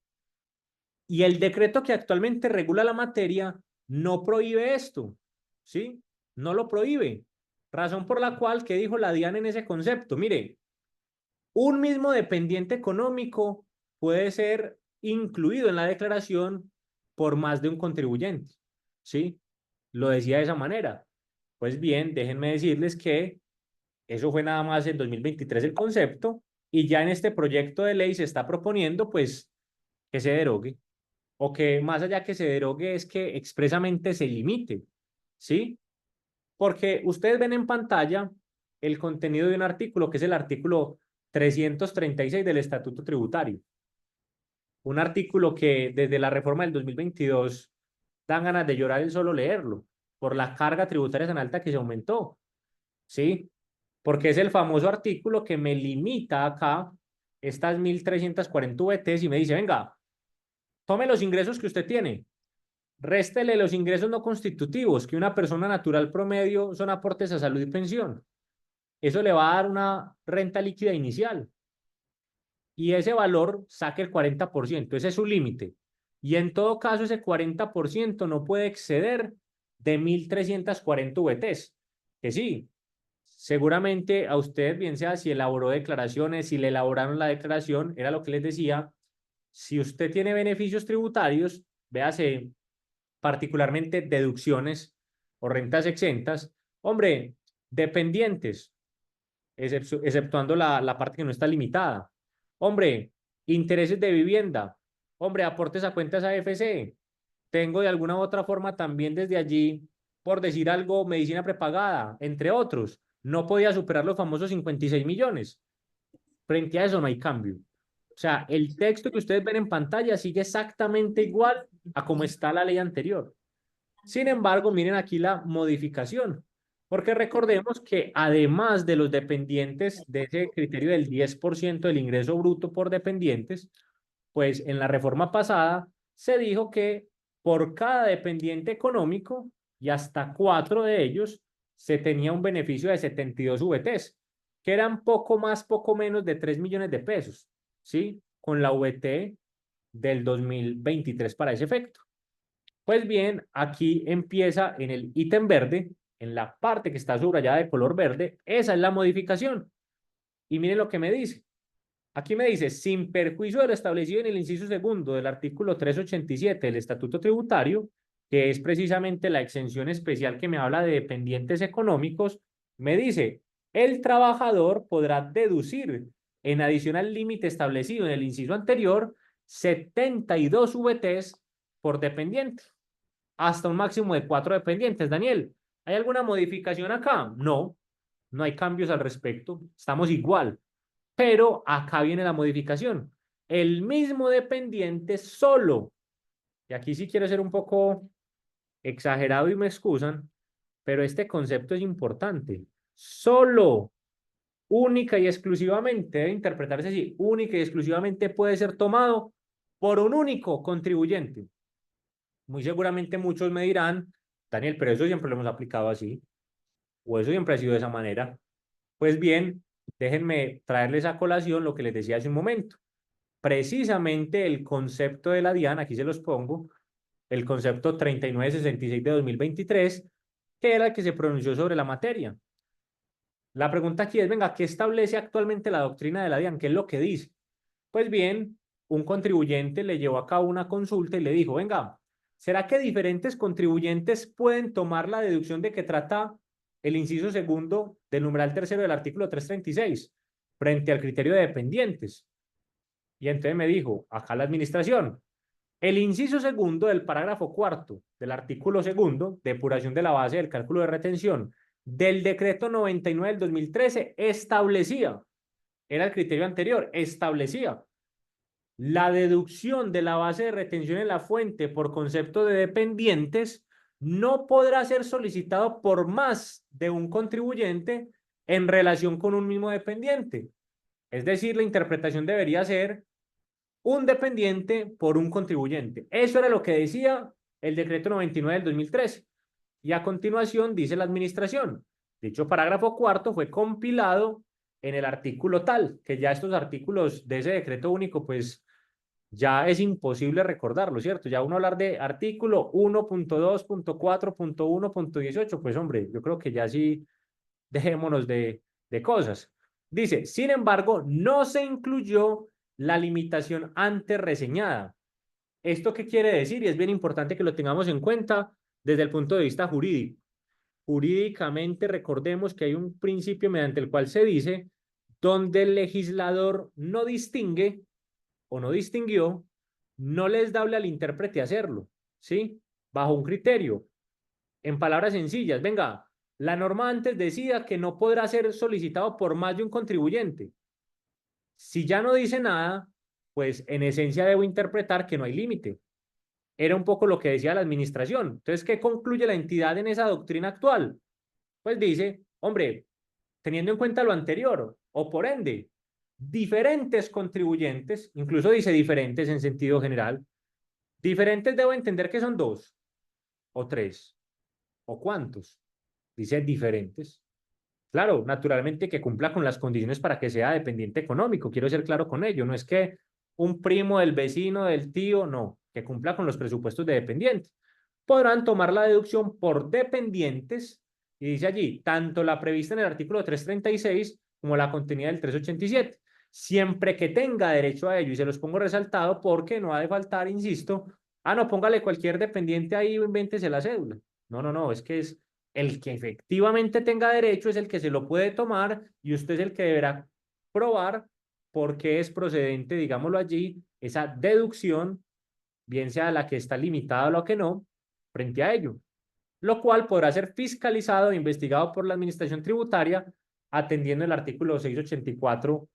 Y el decreto que actualmente regula la materia no prohíbe esto, ¿sí? No lo prohíbe. Razón por la cual, ¿qué dijo la DIAN en ese concepto? Mire, un mismo dependiente económico puede ser incluido en la declaración por más de un contribuyente, ¿sí? Lo decía de esa manera. Pues bien, déjenme decirles que eso fue nada más en 2023 el concepto y ya en este proyecto de ley se está proponiendo pues que se derogue o que más allá que se derogue es que expresamente se limite, ¿sí? Porque ustedes ven en pantalla el contenido de un artículo que es el artículo 336 del Estatuto Tributario. Un artículo que desde la reforma del 2022 dan ganas de llorar el solo leerlo por la carga tributaria tan alta que se aumentó, ¿sí? Porque es el famoso artículo que me limita acá estas 1.340 VTs y me dice, venga, tome los ingresos que usted tiene, réstele los ingresos no constitutivos, que una persona natural promedio son aportes a salud y pensión. Eso le va a dar una renta líquida inicial. Y ese valor saque el 40%, ese es su límite. Y en todo caso, ese 40% no puede exceder de 1.340 VTs. Que sí, seguramente a usted, bien sea si elaboró declaraciones, si le elaboraron la declaración, era lo que les decía, si usted tiene beneficios tributarios, véase particularmente deducciones o rentas exentas, hombre, dependientes, exceptuando la parte que no está limitada. Hombre, intereses de vivienda. Hombre, aportes a cuentas AFC. Tengo de alguna u otra forma también desde allí, por decir algo, medicina prepagada, entre otros. No podía superar los famosos 56 millones. Frente a eso no hay cambio. O sea, el texto que ustedes ven en pantalla sigue exactamente igual a como está la ley anterior. Sin embargo, miren aquí la modificación, porque recordemos que además de los dependientes, de ese criterio del 10% del ingreso bruto por dependientes, pues en la reforma pasada se dijo que por cada dependiente económico y hasta 4 de ellos se tenía un beneficio de 72 VTs, que eran poco más, poco menos de 3 millones de pesos, ¿sí? Con la VT del 2023 para ese efecto. Pues bien, aquí empieza en el ítem verde, en la parte que está subrayada de color verde, esa es la modificación. Y miren lo que me dice. Aquí me dice, sin perjuicio de lo establecido en el inciso segundo del artículo 387 del Estatuto Tributario, que es precisamente la exención especial que me habla de dependientes económicos, me dice, el trabajador podrá deducir, en adición al límite establecido en el inciso anterior, 72 VTs por dependiente, hasta un máximo de 4 dependientes. Daniel, ¿hay alguna modificación acá? No, no hay cambios al respecto, estamos igual. Pero acá viene la modificación. El mismo dependiente solo, y aquí sí quiero ser un poco exagerado y me excusan, pero este concepto es importante. Solo, única y exclusivamente, debe interpretarse así, única y exclusivamente puede ser tomado por un único contribuyente. Muy seguramente muchos me dirán, Daniel, pero eso siempre lo hemos aplicado así, o eso siempre ha sido de esa manera. Pues bien, déjenme traerles a colación lo que les decía hace un momento. Precisamente el concepto de la DIAN, aquí se los pongo, el concepto 3966 de 2023, que era el que se pronunció sobre la materia. La pregunta aquí es, venga, ¿qué establece actualmente la doctrina de la DIAN? ¿Qué es lo que dice? Pues bien, un contribuyente le llevó a cabo una consulta y le dijo, venga, ¿será que diferentes contribuyentes pueden tomar la deducción de que trata el inciso segundo del numeral tercero del artículo 336 frente al criterio de dependientes? Y entonces me dijo, acá la administración, el inciso segundo del parágrafo cuarto del artículo segundo, depuración de la base del cálculo de retención, del decreto 99 del 2013, establecía, era el criterio anterior, establecía la deducción de la base de retención en la fuente por concepto de dependientes no podrá ser solicitado por más de un contribuyente en relación con un mismo dependiente. Es decir, la interpretación debería ser un dependiente por un contribuyente. Eso era lo que decía el decreto 99 del 2013. Y a continuación dice la administración. Dicho parágrafo cuarto fue compilado en el artículo tal, que ya estos artículos de ese decreto único, pues ya es imposible recordarlo, ¿cierto? Ya uno hablar de artículo 1.2.4.1.18, pues hombre, yo creo que ya sí dejémonos de cosas. Dice, sin embargo, no se incluyó la limitación antes reseñada. ¿Esto qué quiere decir? Y es bien importante que lo tengamos en cuenta desde el punto de vista jurídico. Jurídicamente, recordemos que hay un principio mediante el cual se dice donde el legislador no distingue o no distinguió, no les da al intérprete hacerlo, ¿sí? Bajo un criterio. En palabras sencillas, venga, la norma antes decía que no podrá ser solicitado por más de un contribuyente. Si ya no dice nada, pues en esencia debo interpretar que no hay límite. Era un poco lo que decía la administración. Entonces, ¿qué concluye la entidad en esa doctrina actual? Pues dice, hombre, teniendo en cuenta lo anterior, o por ende, diferentes contribuyentes, incluso dice diferentes en sentido general, diferentes debo entender que son dos, o 3? ¿O cuántos? Dice diferentes. Claro, naturalmente que cumpla con las condiciones para que sea dependiente económico. Quiero ser claro con ello. No es que un primo del vecino, del tío, no, que cumpla con los presupuestos de dependientes. Podrán tomar la deducción por dependientes y dice allí, tanto la prevista en el artículo 336 como la contenida del 387, siempre que tenga derecho a ello. Y se los pongo resaltado porque no ha de faltar, insisto, no, póngale cualquier dependiente ahí o invéntese la cédula. No, no, no, es que es el que efectivamente tenga derecho es el que se lo puede tomar y usted es el que deberá probar por qué es procedente, digámoslo allí, esa deducción, bien sea la que está limitada o la que no, frente a ello, lo cual podrá ser fiscalizado e investigado por la Administración Tributaria atendiendo el artículo 684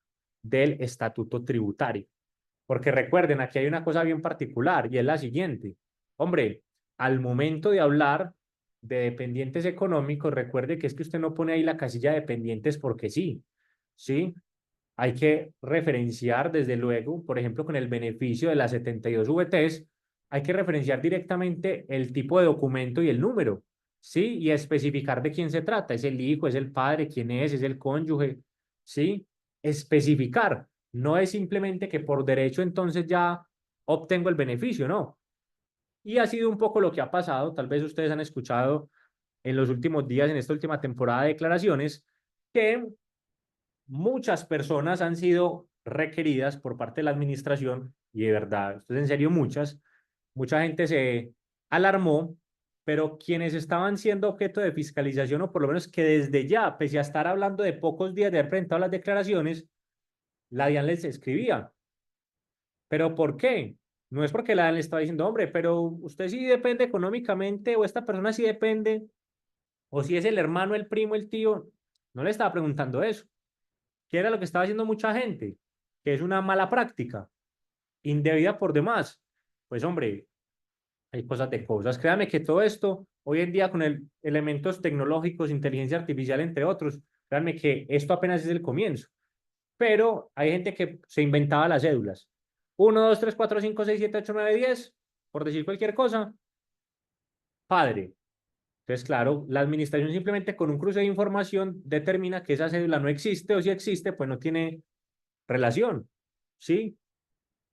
del Estatuto Tributario. Porque recuerden, aquí hay una cosa bien particular y es la siguiente. Hombre, al momento de hablar de dependientes económicos, recuerde que es que usted no pone ahí la casilla de dependientes porque sí, ¿sí? Hay que referenciar desde luego, por ejemplo, con el beneficio de las 72 VTs, hay que referenciar directamente el tipo de documento y el número, ¿sí? Y especificar de quién se trata, es el hijo, es el padre, quién es el cónyuge, ¿sí? Especificar, no es simplemente que por derecho entonces ya obtengo el beneficio, no. Y ha sido un poco lo que ha pasado, tal vez ustedes han escuchado en los últimos días, en esta última temporada de declaraciones, que muchas personas han sido requeridas por parte de la administración, y de verdad, esto es en serio mucha gente se alarmó, pero quienes estaban siendo objeto de fiscalización, o por lo menos que desde ya, pese a estar hablando de pocos días de haber presentado las declaraciones, la DIAN les escribía. ¿Pero por qué? No es porque la DIAN le estaba diciendo, hombre, pero usted sí depende económicamente, o esta persona sí depende, o si es el hermano, el primo, el tío. No le estaba preguntando eso. ¿Qué era lo que estaba haciendo mucha gente? Que es una mala práctica, indebida por demás. Pues hombre, hay cosas de cosas. Créame que todo esto, hoy en día con elementos tecnológicos, inteligencia artificial, entre otros, créanme que esto apenas es el comienzo. Pero hay gente que se inventaba las cédulas. 1, 2, 3, 4, 5, 6, 7, 8, 9, 10, por decir cualquier cosa, padre. Entonces, claro, la administración simplemente con un cruce de información determina que esa cédula no existe o si existe, pues no tiene relación, ¿sí?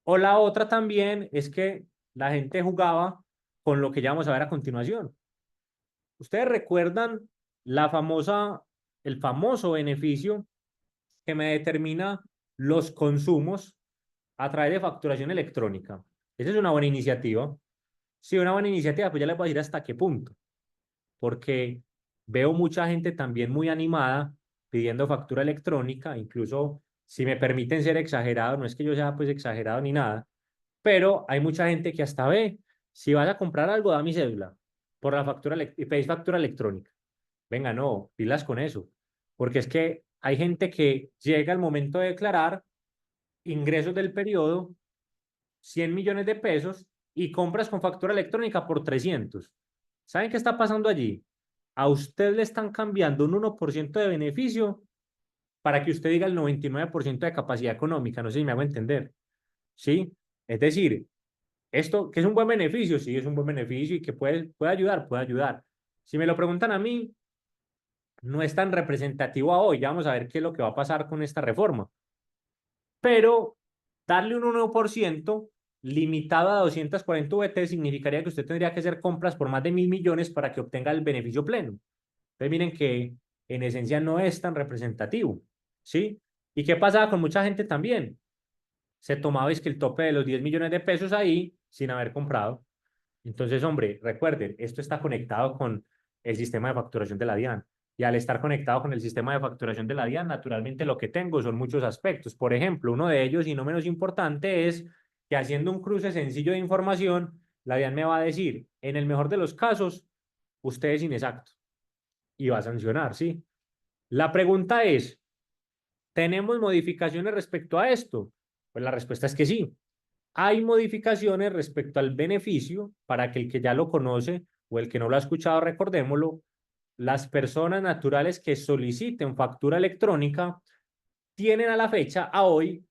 O la otra también es que la gente jugaba con lo que ya vamos a ver a continuación. Ustedes recuerdan el famoso beneficio que me determina los consumos a través de facturación electrónica. Esa es una buena iniciativa. Sí, una buena iniciativa, pues ya les voy a decir hasta qué punto. Porque veo mucha gente también muy animada pidiendo factura electrónica, incluso si me permiten ser exagerado, no es que yo sea pues exagerado ni nada, pero hay mucha gente que hasta ve, si vas a comprar algo, da mi cédula por la factura y pedís factura electrónica. Venga, no, pilas con eso, porque es que hay gente que llega al momento de declarar ingresos del periodo, 100 millones de pesos, y compras con factura electrónica por 300. ¿Saben qué está pasando allí? A usted le están cambiando un 1% de beneficio para que usted diga el 99% de capacidad económica. No sé si me hago entender. ¿Sí? Es decir, esto que es un buen beneficio, sí, es un buen beneficio y que puede ayudar, puede ayudar. Si me lo preguntan a mí, no es tan representativo a hoy. Ya vamos a ver qué es lo que va a pasar con esta reforma. Pero darle un 1% limitado a 240 VT significaría que usted tendría que hacer compras por más de 1.000 millones para que obtenga el beneficio pleno. Entonces miren que en esencia no es tan representativo, ¿sí? ¿Y qué pasaba con mucha gente también? Se tomaba es que el tope de los 10 millones de pesos ahí sin haber comprado. Entonces, hombre, recuerden, esto está conectado con el sistema de facturación de la DIAN. Y al estar conectado con el sistema de facturación de la DIAN, naturalmente lo que tengo son muchos aspectos. Por ejemplo, uno de ellos, y no menos importante, es que haciendo un cruce sencillo de información, la DIAN me va a decir, en el mejor de los casos, usted es inexacto y va a sancionar, ¿sí? La pregunta es, ¿tenemos modificaciones respecto a esto? Pues la respuesta es que sí. Hay modificaciones respecto al beneficio para que el que ya lo conoce o el que no lo ha escuchado, recordémoslo, las personas naturales que soliciten factura electrónica tienen a la fecha, a hoy,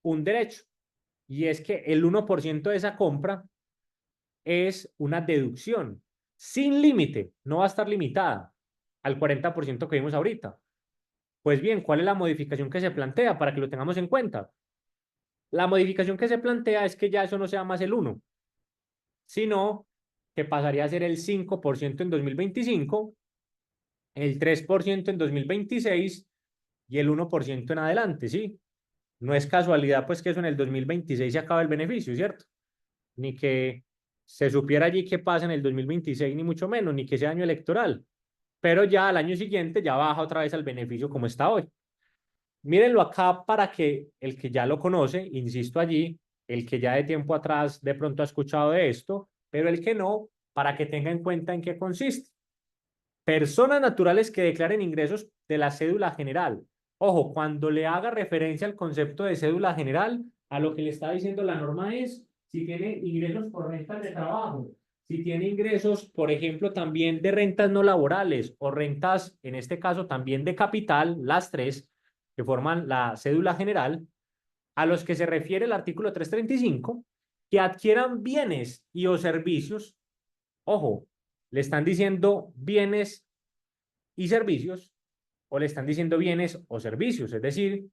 un derecho. Y es que el 1% de esa compra es una deducción. sin límite, no va a estar limitada al 40% que vimos ahorita. Pues bien, ¿cuál es la modificación que se plantea para que lo tengamos en cuenta? La modificación que se plantea es que ya eso no sea más el 1, sino que pasaría a ser el 5% en 2025, el 3% en 2026 y el 1% en adelante, ¿sí? No es casualidad, pues, que eso en el 2026 se acaba el beneficio, ¿cierto? Ni que se supiera allí qué pasa en el 2026, ni mucho menos, ni que sea año electoral. Pero ya al año siguiente ya baja otra vez al beneficio como está hoy. Mírenlo acá para que el que ya lo conoce, insisto allí, el que ya de tiempo atrás de pronto ha escuchado de esto, pero el que no, para que tenga en cuenta en qué consiste. Personas naturales que declaren ingresos de la cédula general. Ojo, cuando le haga referencia al concepto de cédula general, a lo que le está diciendo la norma es si tiene ingresos por rentas de trabajo, si tiene ingresos, por ejemplo, también de rentas no laborales o rentas, en este caso, también de capital, las tres que forman la cédula general, a los que se refiere el artículo 335, que adquieran bienes y o servicios. Ojo, le están diciendo bienes y servicios o le están diciendo bienes o servicios, es decir,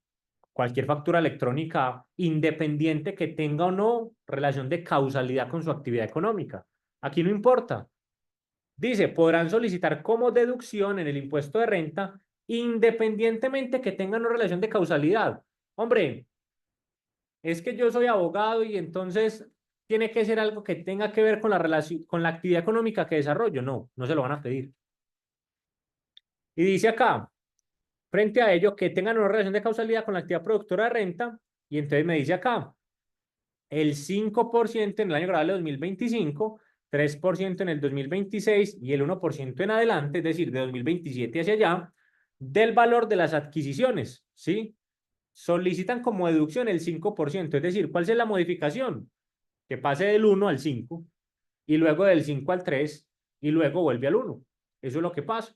cualquier factura electrónica independiente que tenga o no relación de causalidad con su actividad económica. Aquí no importa. Dice, podrán solicitar como deducción en el impuesto de renta independientemente que tengan una relación de causalidad. Hombre, es que yo soy abogado y entonces tiene que ser algo que tenga que ver con la relación, con la actividad económica que desarrollo. No, no se lo van a pedir. Y dice acá, frente a ello, que tengan una relación de causalidad con la actividad productora de renta. Y entonces me dice acá, el 5% en el año grabable 2025, 3% en el 2026 y el 1% en adelante, es decir, de 2027 hacia allá, del valor de las adquisiciones, ¿sí? Solicitan como deducción el 5%, es decir, ¿cuál es la modificación? Que pase del 1 al 5 y luego del 5 al 3 y luego vuelve al 1. Eso es lo que pasa.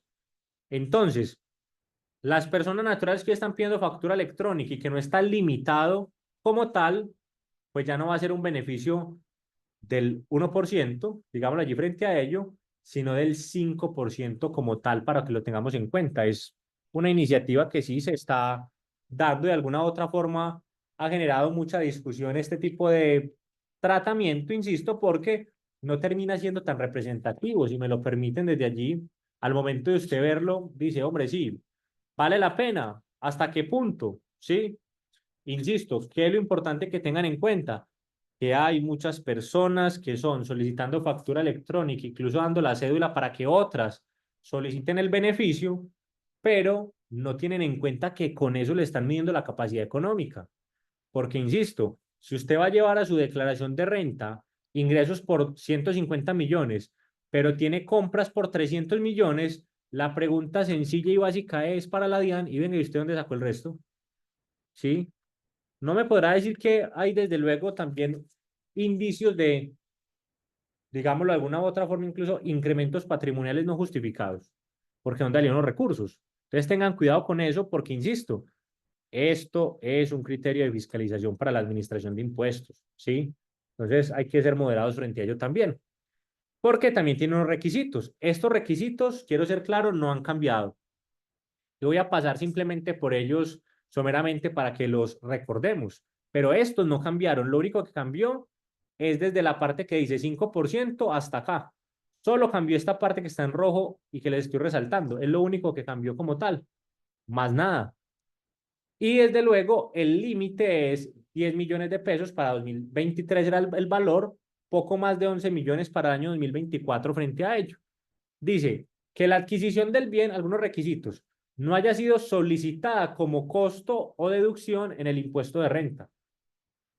Entonces, las personas naturales que están pidiendo factura electrónica y que no está limitado como tal, pues ya no va a ser un beneficio del 1%, digámoslo allí frente a ello, sino del 5% como tal para que lo tengamos en cuenta. Es una iniciativa que sí se está dando de alguna u otra forma, ha generado mucha discusión este tipo de tratamiento, insisto, porque no termina siendo tan representativo. Si me lo permiten desde allí, al momento de usted verlo, dice, hombre, sí, vale la pena. ¿Hasta qué punto? Sí, insisto, ¿qué es lo importante que tengan en cuenta? Que hay muchas personas que son solicitando factura electrónica, incluso dando la cédula para que otras soliciten el beneficio, pero no tienen en cuenta que con eso le están midiendo la capacidad económica. Porque, insisto, si usted va a llevar a su declaración de renta ingresos por 150 millones, pero tiene compras por 300 millones, la pregunta sencilla y básica es para la DIAN, y venga, ¿y usted dónde sacó el resto? ¿Sí? No me podrá decir que hay desde luego también indicios de, digámoslo de alguna u otra forma, incluso incrementos patrimoniales no justificados, porque ¿dónde salieron los recursos? Entonces tengan cuidado con eso porque, insisto, esto es un criterio de fiscalización para la administración de impuestos, ¿sí? Entonces hay que ser moderados frente a ello también, porque también tiene unos requisitos. Estos requisitos, quiero ser claro, no han cambiado. Yo voy a pasar simplemente por ellos someramente para que los recordemos. Pero estos no cambiaron. Lo único que cambió es desde la parte que dice 5% hasta acá. Solo cambió esta parte que está en rojo y que les estoy resaltando. Es lo único que cambió como tal. Más nada. Y desde luego el límite es 10 millones de pesos para 2023 era el valor, poco más de 11 millones para el año 2024 frente a ello. Dice que la adquisición del bien, algunos requisitos, no haya sido solicitada como costo o deducción en el impuesto de renta.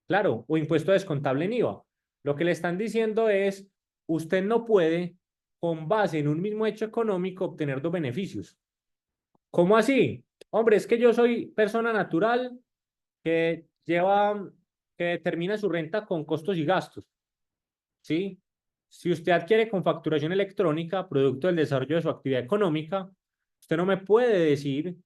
Claro, o impuesto descontable en IVA. Lo que le están diciendo es, usted no puede, con base en un mismo hecho económico, obtener dos beneficios. ¿Cómo así? Hombre, es que yo soy persona natural que lleva, que determina su renta con costos y gastos. ¿Sí? Si usted adquiere con facturación electrónica, producto del desarrollo de su actividad económica, usted no me puede decir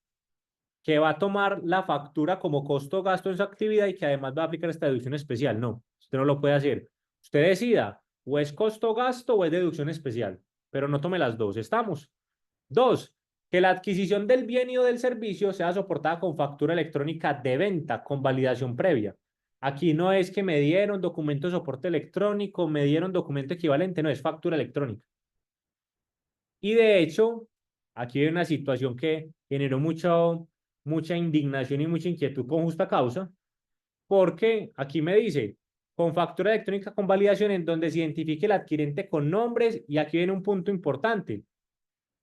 que va a tomar la factura como costo o gasto en su actividad y que además va a aplicar esta deducción especial. No, usted no lo puede hacer. Usted decida, o es costo o gasto o es deducción especial. pero no tome las dos, ¿estamos? Dos, que la adquisición del bien y o del servicio sea soportada con factura electrónica de venta con validación previa. Aquí no es que me dieron documento de soporte electrónico, me dieron documento equivalente, no, es factura electrónica. Y de hecho, aquí hay una situación que generó mucha indignación y mucha inquietud con justa causa, porque aquí me dice, con factura electrónica con validación en donde se identifique el adquirente con nombres, y aquí viene un punto importante,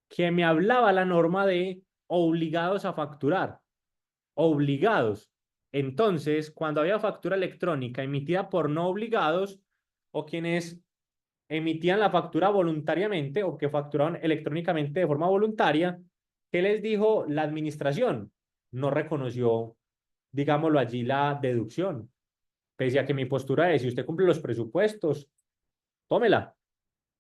que me hablaba la norma de obligados a facturar, obligados. Entonces, cuando había factura electrónica emitida por no obligados o quienes emitían la factura voluntariamente o que facturaban electrónicamente de forma voluntaria, ¿qué les dijo la administración? No reconoció, digámoslo allí, la deducción. Pese a que mi postura es, si usted cumple los presupuestos, tómela.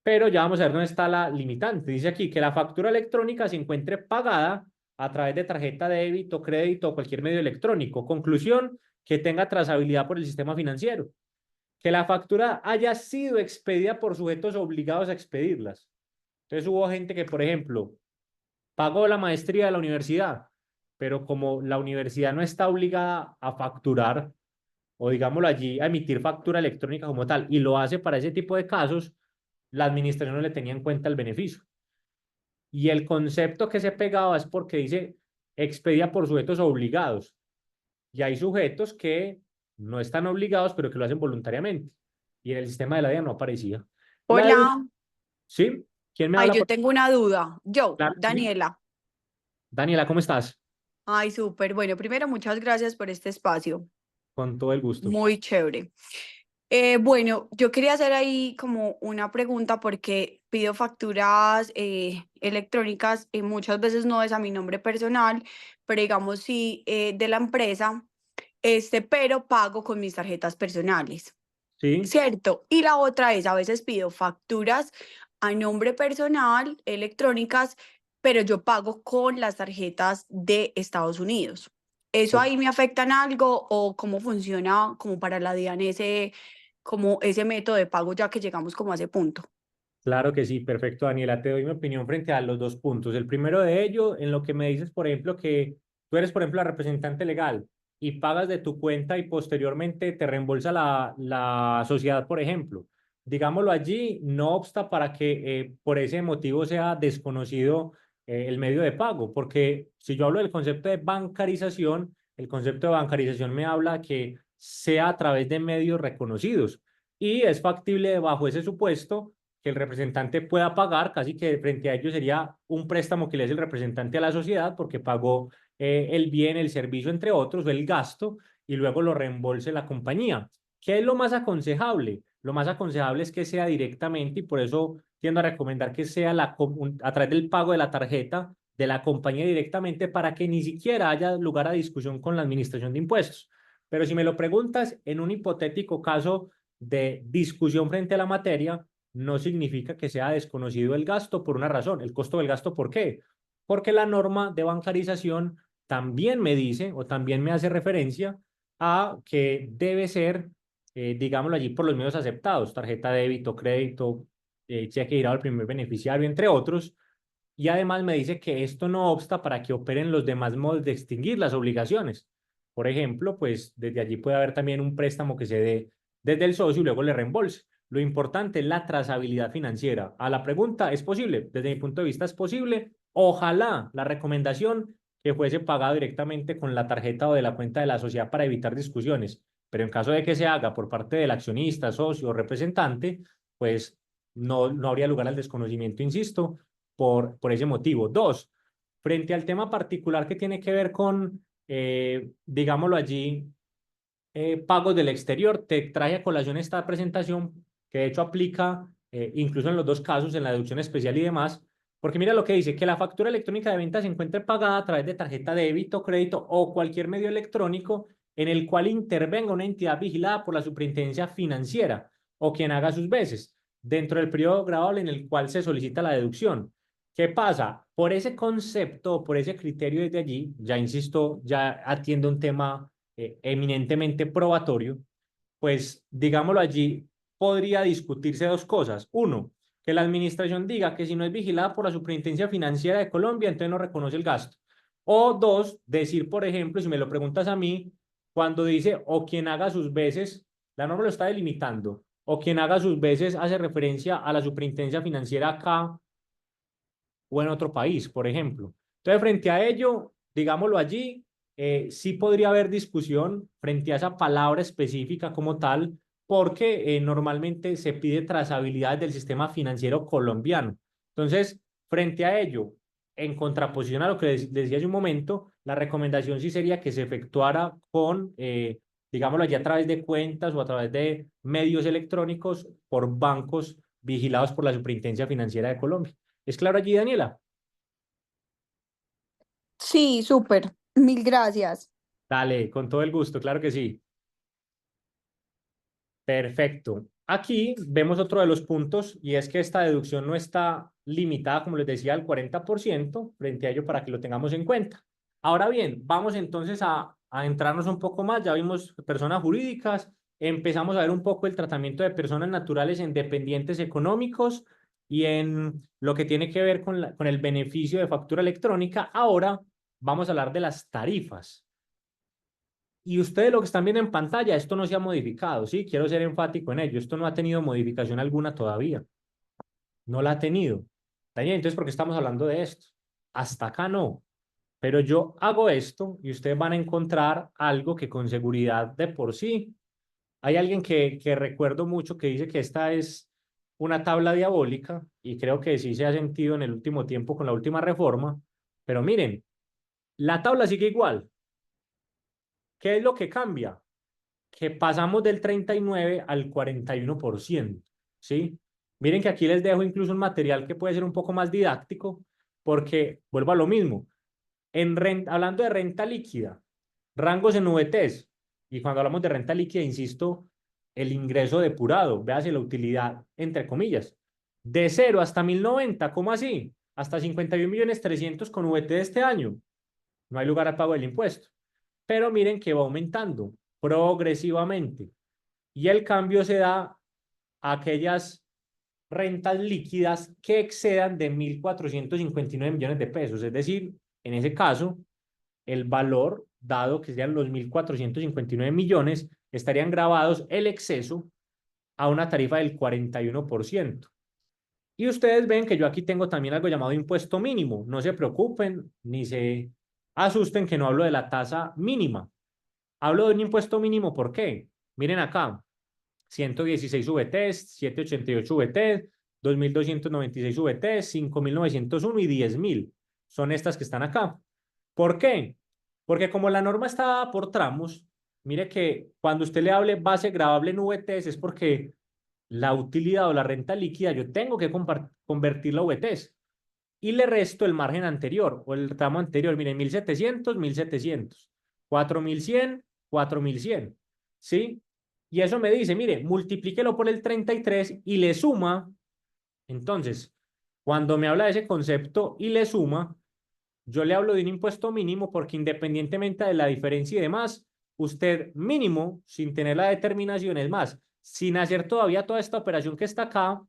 Pero ya vamos a ver dónde está la limitante. Dice aquí que la factura electrónica se encuentre pagada a través de tarjeta de débito, crédito o cualquier medio electrónico. Conclusión, que tenga trazabilidad por el sistema financiero. Que la factura haya sido expedida por sujetos obligados a expedirlas. Entonces hubo gente que, por ejemplo, pagó la maestría de la universidad, pero como la universidad no está obligada a facturar, o digámoslo allí, a emitir factura electrónica como tal, y lo hace para ese tipo de casos, la administración no le tenía en cuenta el beneficio. Y el concepto que se pegaba es porque dice expedida por sujetos obligados. Y hay sujetos que no están obligados, pero que lo hacen voluntariamente. Y en el sistema de la DIAN no aparecía. Hola, ¿Sí? ¿Quién me ay, habla? yo tengo una duda. Yo, Claro, sí. Daniela. Daniela, ¿cómo estás? Ay, súper. Bueno, primero, muchas gracias por este espacio. Con todo el gusto. Muy chévere. Bueno, yo quería hacer ahí como una pregunta porque pido facturas electrónicas y muchas veces no es a mi nombre personal, pero digamos sí de la empresa, pero pago con mis tarjetas personales. ¿Sí? Cierto. Y la otra es, a veces pido facturas a nombre personal, electrónicas, pero yo pago con las tarjetas de Estados Unidos. ¿Eso ahí me afecta en algo o cómo funciona como para la DIAN como ese método de pago ya que llegamos como a ese punto? Claro que sí, perfecto, Daniela. Te doy mi opinión frente a los dos puntos. El primero de ello, en lo que me dices, por ejemplo, que tú eres, por ejemplo, la representante legal y pagas de tu cuenta y posteriormente te reembolsa la sociedad, por ejemplo. Digámoslo allí, no obsta para que por ese motivo sea desconocido el medio de pago, porque si yo hablo del concepto de bancarización, el concepto de bancarización me habla que sea a través de medios reconocidos y es factible bajo ese supuesto que el representante pueda pagar, casi que frente a ello sería un préstamo que le hace el representante a la sociedad porque pagó el bien, el servicio, entre otros, o el gasto, y luego lo reembolse la compañía. ¿Qué es lo más aconsejable? Lo más aconsejable es que sea directamente, y por eso tiendo a recomendar que sea a través del pago de la tarjeta de la compañía directamente para que ni siquiera haya lugar a discusión con la administración de impuestos. Pero si me lo preguntas, en un hipotético caso de discusión frente a la materia, no significa que sea desconocido el gasto por una razón. El costo del gasto, ¿por qué? Porque la norma de bancarización también me dice o también me hace referencia a que debe ser, digámoslo allí, por los medios aceptados, tarjeta de débito, crédito, cheque girado al primer beneficiario, entre otros. Y además me dice que esto no obsta para que operen los demás modos de extinguir las obligaciones. Por ejemplo, pues desde allí puede haber también un préstamo que se dé desde el socio y luego le reembolse. Lo importante es la trazabilidad financiera. A la pregunta, ¿es posible? Desde mi punto de vista es posible. Ojalá la recomendación que fuese pagado directamente con la tarjeta o de la cuenta de la sociedad para evitar discusiones. Pero en caso de que se haga por parte del accionista, socio o representante, pues no habría lugar al desconocimiento, insisto, por ese motivo. Dos, frente al tema particular que tiene que ver con, digámoslo allí, pagos del exterior, te traje a colación esta presentación que de hecho aplica incluso en los dos casos, en la deducción especial y demás, porque mira lo que dice, que la factura electrónica de venta se encuentre pagada a través de tarjeta de débito, crédito o cualquier medio electrónico en el cual intervenga una entidad vigilada por la superintendencia financiera o quien haga sus veces, dentro del periodo grabable en el cual se solicita la deducción. ¿Qué pasa? Por ese concepto, por ese criterio desde allí, ya insisto, ya atiende un tema eminentemente probatorio, pues digámoslo allí, podría discutirse dos cosas. Uno, que la administración diga que si no es vigilada por la Superintendencia Financiera de Colombia, entonces no reconoce el gasto. O dos, decir, por ejemplo, si me lo preguntas a mí, cuando dice o quien haga sus veces, la norma lo está delimitando, o quien haga sus veces hace referencia a la Superintendencia Financiera acá o en otro país, por ejemplo. Entonces, frente a ello, digámoslo allí, sí podría haber discusión frente a esa palabra específica como tal, porque normalmente se pide trazabilidad del sistema financiero colombiano. Entonces, frente a ello, en contraposición a lo que les decía hace un momento, la recomendación sí sería que se efectuara con, digámoslo allí, a través de cuentas o a través de medios electrónicos por bancos vigilados por la Superintendencia Financiera de Colombia. ¿Es claro allí, Daniela? Sí, súper. Mil gracias. Dale, con todo el gusto, claro que sí. Perfecto. Aquí vemos otro de los puntos y es que esta deducción no está limitada, como les decía, al 40% frente a ello para que lo tengamos en cuenta. Ahora bien, vamos entonces a entrarnos un poco más. Ya vimos personas jurídicas, empezamos a ver un poco el tratamiento de personas naturales en dependientes económicos y en lo que tiene que ver con el beneficio de factura electrónica. Ahora vamos a hablar de las tarifas. Y ustedes lo que están viendo en pantalla, esto no se ha modificado, ¿sí? Quiero ser enfático en ello. Esto no ha tenido modificación alguna todavía. No la ha tenido. Daniel, entonces, ¿por qué estamos hablando de esto? Hasta acá no. Pero yo hago esto y ustedes van a encontrar algo que con seguridad de por sí. Hay alguien que recuerdo mucho que dice que esta es una tabla diabólica y creo que sí se ha sentido en el último tiempo con la última reforma. Pero miren, la tabla sigue igual. ¿Qué es lo que cambia? Que pasamos del 39 al 41%, ¿sí? Miren que aquí les dejo incluso un material que puede ser un poco más didáctico, porque vuelvo a lo mismo. Hablando de renta líquida, rangos en VTs, y cuando hablamos de renta líquida, insisto, el ingreso depurado, véase la utilidad, entre comillas, de 0 hasta 1090, ¿cómo así? Hasta 51.300.000 con VT de este año. No hay lugar al pago del impuesto. Pero miren que va aumentando progresivamente. Y el cambio se da a aquellas rentas líquidas que excedan de 1.459 millones de pesos. Es decir, en ese caso, el valor, dado que sean los 1.459 millones, estarían grabados el exceso a una tarifa del 41%. Y ustedes ven que yo aquí tengo también algo llamado impuesto mínimo. No se preocupen ni se asusten que no hablo de la tasa mínima. Hablo de un impuesto mínimo, ¿por qué? Miren acá, 116 VTs, 788 VTs, 2.296 VTs, 5.901 y 10.000. Son estas que están acá. ¿Por qué? Porque como la norma está dada por tramos, mire que cuando usted le hable base gravable en VTs es porque la utilidad o la renta líquida yo tengo que convertirla a VTs y le resto el margen anterior o el tramo anterior. Miren, 1.700, 1.700, 4.100, 4.100, ¿sí? Y eso me dice, mire, multiplíquelo por el 33 y le suma. Entonces, cuando me habla de ese concepto y le suma, yo le hablo de un impuesto mínimo porque independientemente de la diferencia y demás, usted mínimo, sin tener la determinación, es más, sin hacer todavía toda esta operación que está acá,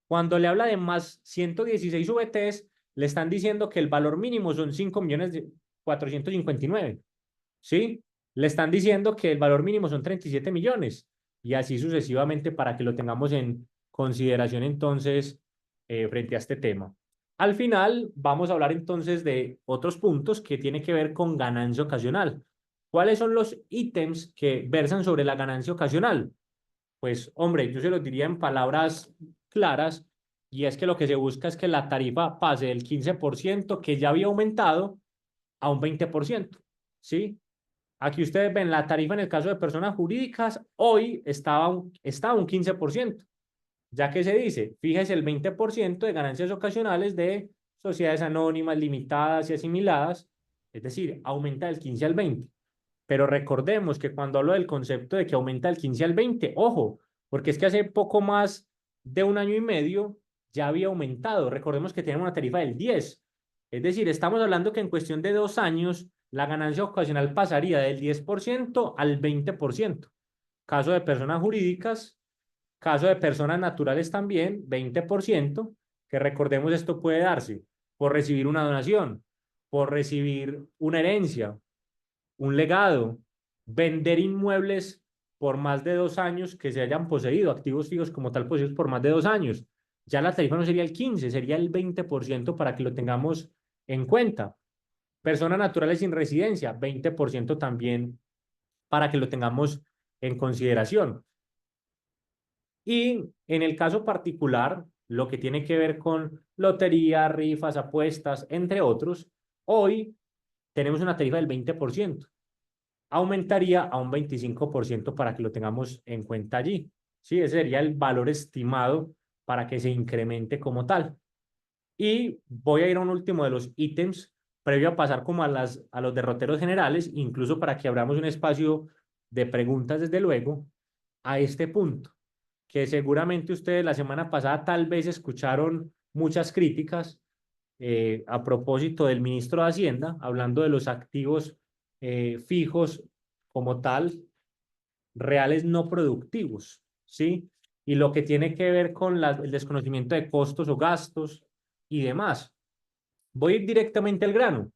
cuando le habla de más 116 VTs, le están diciendo que el valor mínimo son 5.459.000, ¿sí? Le están diciendo que el valor mínimo son 37 millones y así sucesivamente para que lo tengamos en consideración entonces frente a este tema. Al final vamos a hablar entonces de otros puntos que tienen que ver con ganancia ocasional. ¿Cuáles son los ítems que versan sobre la ganancia ocasional? Pues, hombre, yo se lo diría en palabras claras, y es que lo que se busca es que la tarifa pase del 15% que ya había aumentado a un 20%, ¿sí? Aquí ustedes ven la tarifa en el caso de personas jurídicas, hoy estaba un 15%, ya que se dice, fíjese el 20% de ganancias ocasionales de sociedades anónimas, limitadas y asimiladas, es decir, aumenta del 15 al 20. Pero recordemos que cuando hablo del concepto de que aumenta del 15 al 20, ojo, porque es que hace poco más de un año y medio ya había aumentado. Recordemos que tenemos una tarifa del 10. Es decir, estamos hablando que en cuestión de 2 años la ganancia ocasional pasaría del 10% al 20%. Caso de personas jurídicas, Caso de personas naturales también, 20%, que recordemos esto puede darse por recibir una donación, por recibir una herencia, un legado, vender inmuebles por más de 2 años que se hayan poseído, activos fijos como tal poseídos por más de 2 años. Ya la tarifa no sería el 15, sería el 20% para que lo tengamos en cuenta. Personas naturales sin residencia, 20% también para que lo tengamos en consideración. Y en el caso particular, lo que tiene que ver con lotería, rifas, apuestas, entre otros, hoy tenemos una tarifa del 20%. Aumentaría a un 25% para que lo tengamos en cuenta allí. Sí, ese sería el valor estimado para que se incremente como tal. Y voy a ir a un último de los ítems, previo a pasar como a los derroteros generales, incluso para que abramos un espacio de preguntas, desde luego, a este punto, que seguramente ustedes la semana pasada tal vez escucharon muchas críticas a propósito del ministro de Hacienda, hablando de los activos fijos como tal, reales no productivos, ¿sí? Y lo que tiene que ver con el desconocimiento de costos o gastos y demás. Voy a ir directamente al grano.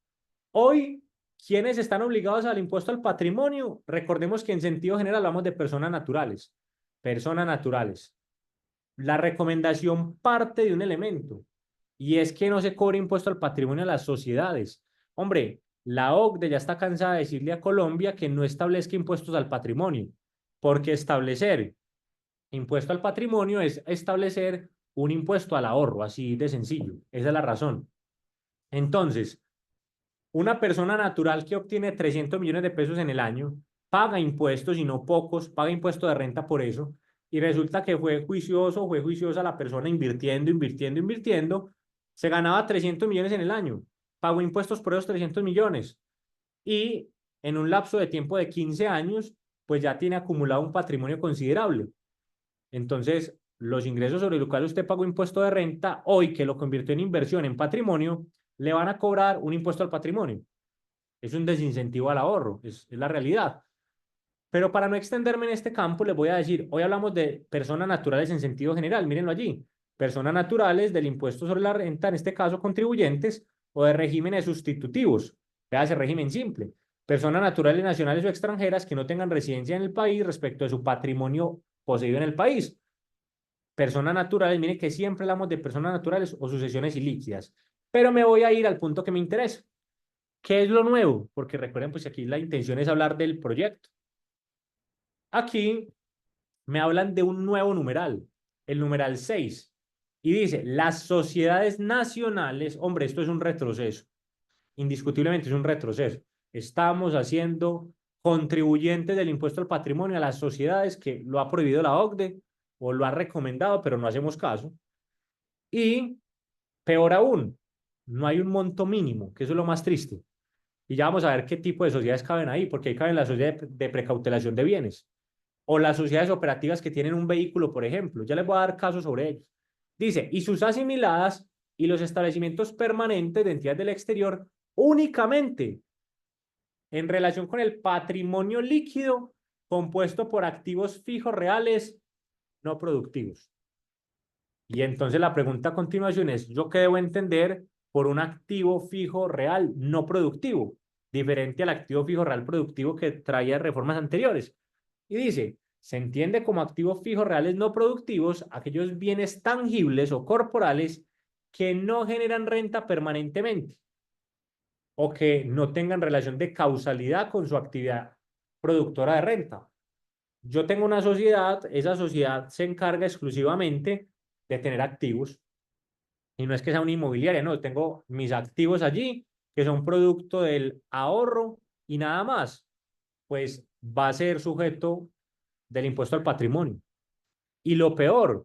Hoy, ¿quiénes están obligados al impuesto al patrimonio? Recordemos que en sentido general hablamos de personas naturales. Personas naturales. La recomendación parte de un elemento, y es que no se cobre impuesto al patrimonio a las sociedades. Hombre, la OCDE ya está cansada de decirle a Colombia que no establezca impuestos al patrimonio, porque establecer impuesto al patrimonio es establecer un impuesto al ahorro, así de sencillo. Esa es la razón. Entonces, una persona natural que obtiene 300 millones de pesos en el año paga impuestos, y no pocos, paga impuesto de renta por eso, y resulta que fue juiciosa la persona invirtiendo, se ganaba 300 millones en el año, pagó impuestos por esos 300 millones, y en un lapso de tiempo de 15 años, pues ya tiene acumulado un patrimonio considerable. Entonces, los ingresos sobre los cuales usted pagó impuesto de renta, hoy que lo convirtió en inversión en patrimonio, le van a cobrar un impuesto al patrimonio. Es un desincentivo al ahorro, es la realidad. Pero para no extenderme en este campo, les voy a decir, hoy hablamos de personas naturales en sentido general, mírenlo allí, personas naturales del impuesto sobre la renta, en este caso contribuyentes, o de regímenes sustitutivos, véase régimen simple, personas naturales nacionales o extranjeras que no tengan residencia en el país respecto de su patrimonio poseído en el país. Personas naturales, miren que siempre hablamos de personas naturales o sucesiones ilíquidas, pero me voy a ir al punto que me interesa. ¿Qué es lo nuevo? Porque recuerden, pues aquí la intención es hablar del proyecto. Aquí me hablan de un nuevo numeral, el numeral 6, y dice, las sociedades nacionales, hombre, esto es un retroceso, indiscutiblemente es un retroceso. Estamos haciendo contribuyentes del impuesto al patrimonio a las sociedades, que lo ha prohibido la OCDE o lo ha recomendado, pero no hacemos caso. Y peor aún, no hay un monto mínimo, que eso es lo más triste. Y ya vamos a ver qué tipo de sociedades caben ahí, porque ahí caben las sociedades de precautelación de bienes o las sociedades operativas que tienen un vehículo, por ejemplo. Ya les voy a dar casos sobre ellos. Dice, y sus asimiladas y los establecimientos permanentes de entidades del exterior únicamente en relación con el patrimonio líquido compuesto por activos fijos reales no productivos. Y entonces la pregunta a continuación es, ¿yo qué debo entender por un activo fijo real no productivo? Diferente al activo fijo real productivo que traía reformas anteriores. Y dice, se entiende como activos fijos reales no productivos aquellos bienes tangibles o corporales que no generan renta permanentemente o que no tengan relación de causalidad con su actividad productora de renta. Yo tengo una sociedad, esa sociedad se encarga exclusivamente de tener activos, y no es que sea una inmobiliaria, no, tengo mis activos allí que son producto del ahorro y nada más, pues va a ser sujeto del impuesto al patrimonio. Y lo peor,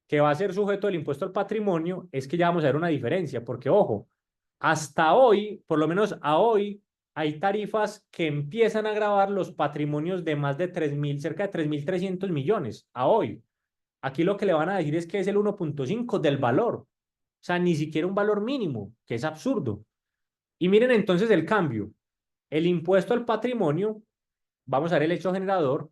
que va a ser sujeto del impuesto al patrimonio, es que ya vamos a ver una diferencia, porque ojo, hasta hoy, por lo menos a hoy, hay tarifas que empiezan a gravar los patrimonios de más de 3.000, cerca de 3.300 millones a hoy. Aquí lo que le van a decir es que es el 1.5 del valor, o sea, ni siquiera un valor mínimo, que es absurdo. Y miren entonces el cambio. El impuesto al patrimonio, vamos a ver el hecho generador,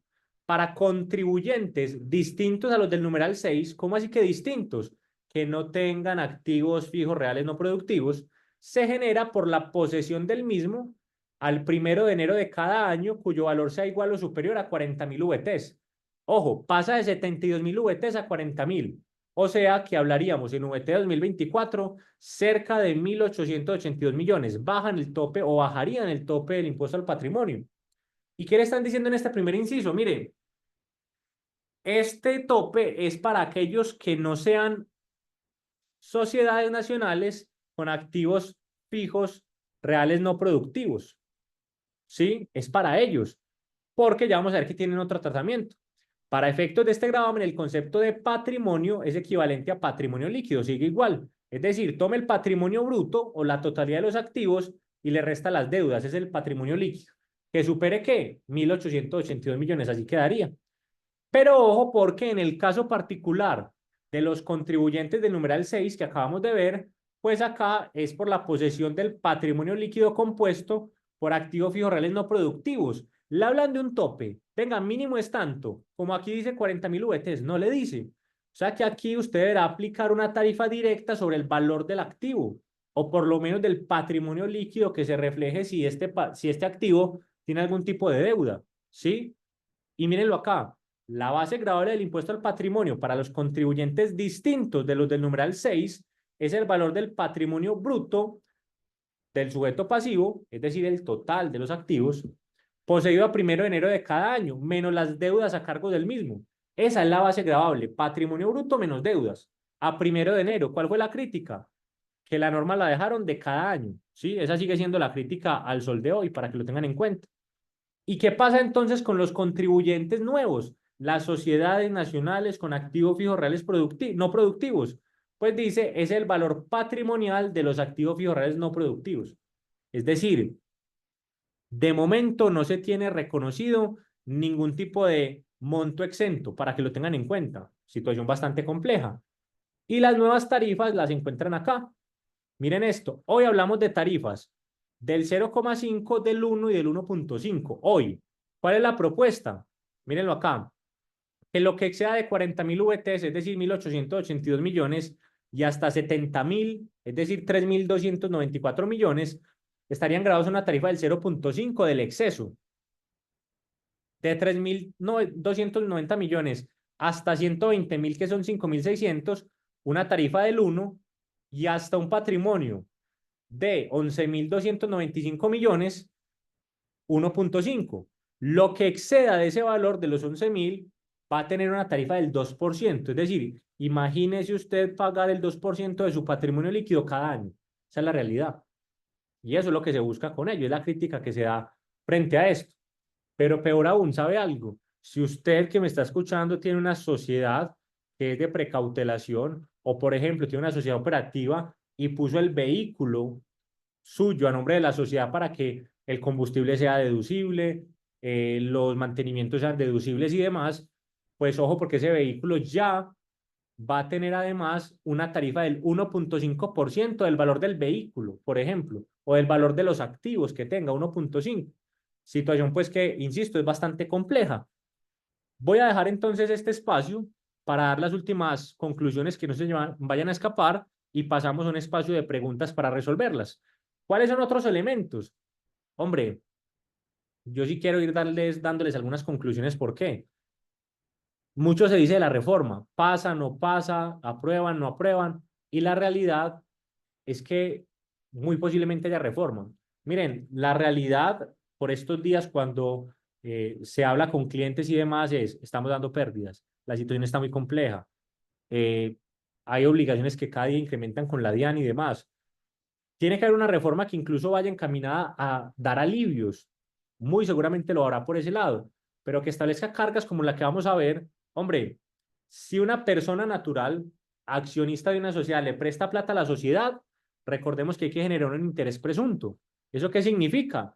para contribuyentes distintos a los del numeral 6, ¿cómo así que distintos? Que no tengan activos fijos reales no productivos, se genera por la posesión del mismo al 1 de enero de cada año, cuyo valor sea igual o superior a 40.000 VTs. Ojo, pasa de 72.000 VTs a 40.000. O sea que hablaríamos en VT 2024 cerca de 1.882 millones. Bajan el tope o bajarían el tope del impuesto al patrimonio. ¿Y qué le están diciendo en este primer inciso? Mire, este tope es para aquellos que no sean sociedades nacionales con activos fijos reales no productivos. ¿Sí? Es para ellos, porque ya vamos a ver que tienen otro tratamiento. Para efectos de este gravamen, el concepto de patrimonio es equivalente a patrimonio líquido, sigue igual. Es decir, tome el patrimonio bruto o la totalidad de los activos y le resta las deudas, es el patrimonio líquido. ¿Que supere qué? 1.882 millones, así quedaría. Pero ojo, porque en el caso particular de los contribuyentes del numeral 6 que acabamos de ver, pues acá es por la posesión del patrimonio líquido compuesto por activos fijos reales no productivos. Le hablan de un tope. Venga, mínimo es tanto. Como aquí dice 40.000 VTs, no le dice. O sea que aquí usted deberá aplicar una tarifa directa sobre el valor del activo, o por lo menos del patrimonio líquido que se refleje si este activo tiene algún tipo de deuda. ¿Sí? Y mírenlo acá. La base gravable del impuesto al patrimonio para los contribuyentes distintos de los del numeral 6 es el valor del patrimonio bruto del sujeto pasivo, es decir, el total de los activos, poseído a 1 de enero de cada año, menos las deudas a cargo del mismo. Esa es la base gravable, patrimonio bruto menos deudas. A 1 de enero, ¿cuál fue la crítica? Que la norma la dejaron de cada año, ¿sí? Esa sigue siendo la crítica al sol de hoy, para que lo tengan en cuenta. ¿Y qué pasa entonces con los contribuyentes nuevos? Las sociedades nacionales con activos fijos reales no productivos. Pues dice, es el valor patrimonial de los activos fijos reales no productivos. Es decir, de momento no se tiene reconocido ningún tipo de monto exento para que lo tengan en cuenta. Situación bastante compleja. Y las nuevas tarifas las encuentran acá. Miren esto. Hoy hablamos de tarifas del 0,5, del 1 y del 1,5. Hoy, ¿cuál es la propuesta? Mírenlo acá. Que lo que exceda de 40.000 VTs, es decir, 1.882 millones, y hasta 70.000, es decir, 3.294 millones, estarían grabados en una tarifa del 0,5 del exceso. De 3.290 millones hasta 120.000, que son 5.600, una tarifa del 1, y hasta un patrimonio de 11.295 millones, 1,5. Lo que exceda de ese valor de los 11.000 va a tener una tarifa del 2%. Es decir, imagínese usted pagar el 2% de su patrimonio líquido cada año. Esa es la realidad. Y eso es lo que se busca con ello, es la crítica que se da frente a esto. Pero peor aún, ¿sabe algo? Si usted que me está escuchando tiene una sociedad que es de precautelación o, por ejemplo, tiene una sociedad operativa y puso el vehículo suyo a nombre de la sociedad para que el combustible sea deducible, los mantenimientos sean deducibles y demás, pues ojo porque ese vehículo ya va a tener además una tarifa del 1,5% del valor del vehículo, por ejemplo, o del valor de los activos que tenga, 1,5. Situación pues que, insisto, es bastante compleja. Voy a dejar entonces este espacio para dar las últimas conclusiones que no se vayan a escapar y pasamos a un espacio de preguntas para resolverlas. ¿Cuáles son otros elementos? Hombre, yo sí quiero ir dándoles algunas conclusiones. ¿Por qué? Mucho se dice de la reforma, pasa, no pasa, aprueban, no aprueban, y la realidad es que muy posiblemente haya reforma. Miren, la realidad por estos días cuando se habla con clientes y demás es, estamos dando pérdidas, la situación está muy compleja, hay obligaciones que cada día incrementan con la DIAN y demás. Tiene que haber una reforma que incluso vaya encaminada a dar alivios, muy seguramente lo hará por ese lado, pero que establezca cargas como la que vamos a ver. Hombre, si una persona natural, accionista de una sociedad, le presta plata a la sociedad, recordemos que hay que generar un interés presunto. ¿Eso qué significa?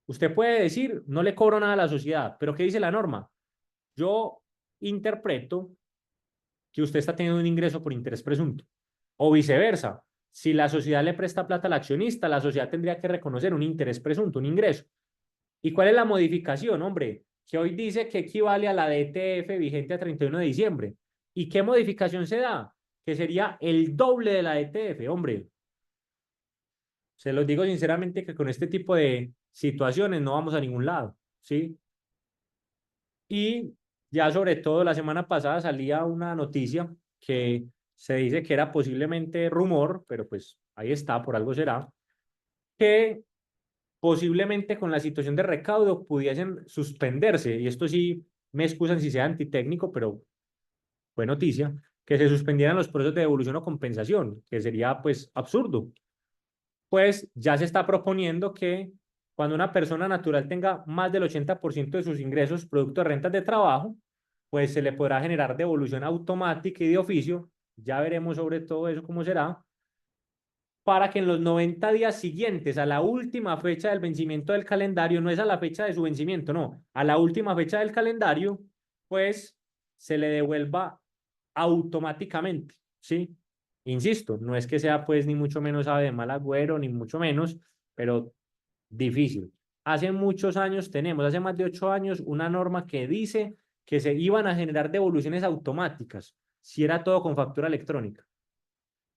Usted puede decir, no le cobro nada a la sociedad, pero ¿qué dice la norma? Yo interpreto que usted está teniendo un ingreso por interés presunto. O viceversa, si la sociedad le presta plata al accionista, la sociedad tendría que reconocer un interés presunto, un ingreso. ¿Y cuál es la modificación? Hombre, que hoy dice que equivale a la DTF vigente a 31 de diciembre. ¿Y qué modificación se da? Que sería el doble de la DTF, hombre. Se los digo sinceramente que con este tipo de situaciones no vamos a ningún lado, ¿sí? Y ya sobre todo la semana pasada salía una noticia que se dice que era posiblemente rumor, pero pues ahí está, por algo será, que posiblemente con la situación de recaudo pudiesen suspenderse, y esto sí me excusan si sea antitécnico, pero fue noticia, que se suspendieran los procesos de devolución o compensación, que sería pues absurdo. Pues ya se está proponiendo que cuando una persona natural tenga más del 80% de sus ingresos producto de rentas de trabajo, pues se le podrá generar devolución automática y de oficio, ya veremos sobre todo eso cómo será, para que en los 90 días siguientes a la última fecha del vencimiento del calendario, no es a la fecha de su vencimiento, no, a la última fecha del calendario, pues se le devuelva automáticamente, ¿sí? Insisto, no es que sea pues ni mucho menos ave de mal agüero, ni mucho menos, pero difícil. Hace muchos años tenemos, hace más de 8 años, una norma que dice que se iban a generar devoluciones automáticas si era todo con factura electrónica.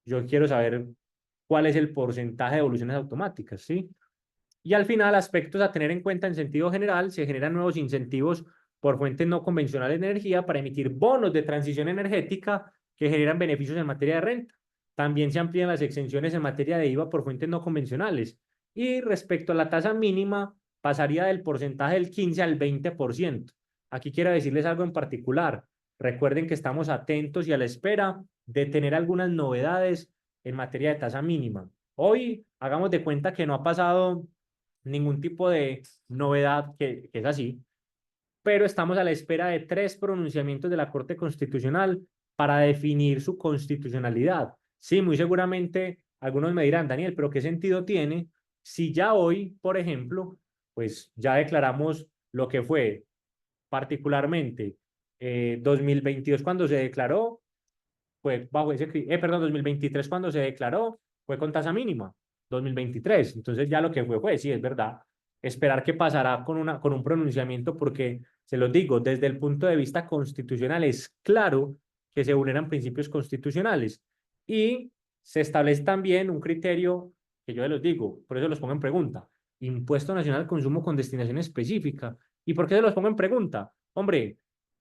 Yo quiero saber cuál es el porcentaje de devoluciones automáticas, ¿sí? Y al final, aspectos a tener en cuenta en sentido general, se generan nuevos incentivos por fuentes no convencionales de energía para emitir bonos de transición energética que generan beneficios en materia de renta. También se amplían las exenciones en materia de IVA por fuentes no convencionales. Y respecto a la tasa mínima, pasaría del porcentaje del 15 al 20%. Aquí quiero decirles algo en particular. Recuerden que estamos atentos y a la espera de tener algunas novedades en materia de tasa mínima. Hoy hagamos de cuenta que no ha pasado ningún tipo de novedad, que es así, pero estamos a la espera de 3 pronunciamientos de la Corte Constitucional para definir su constitucionalidad. Sí, muy seguramente algunos me dirán, Daniel, pero ¿qué sentido tiene si ya hoy, por ejemplo, pues ya declaramos lo que fue particularmente 2022 cuando se declaró, fue bajo ese, perdón, 2023 cuando se declaró, fue con tasa mínima, 2023. Entonces ya lo que fue, sí, es verdad. Esperar qué pasará con un pronunciamiento, porque se los digo, desde el punto de vista constitucional es claro que se vulneran principios constitucionales y se establece también un criterio que yo les digo, por eso los pongo en pregunta, impuesto nacional al consumo con destinación específica. ¿Y por qué se los pongo en pregunta? Hombre,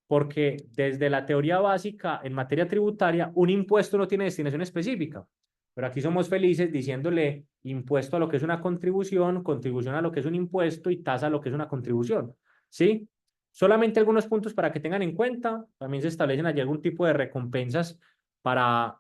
porque desde la teoría básica en materia tributaria, un impuesto no tiene destinación específica, pero aquí somos felices diciéndole impuesto a lo que es una contribución, contribución a lo que es un impuesto y tasa a lo que es una contribución, ¿sí? Solamente algunos puntos para que tengan en cuenta, también se establecen allí algún tipo de recompensas para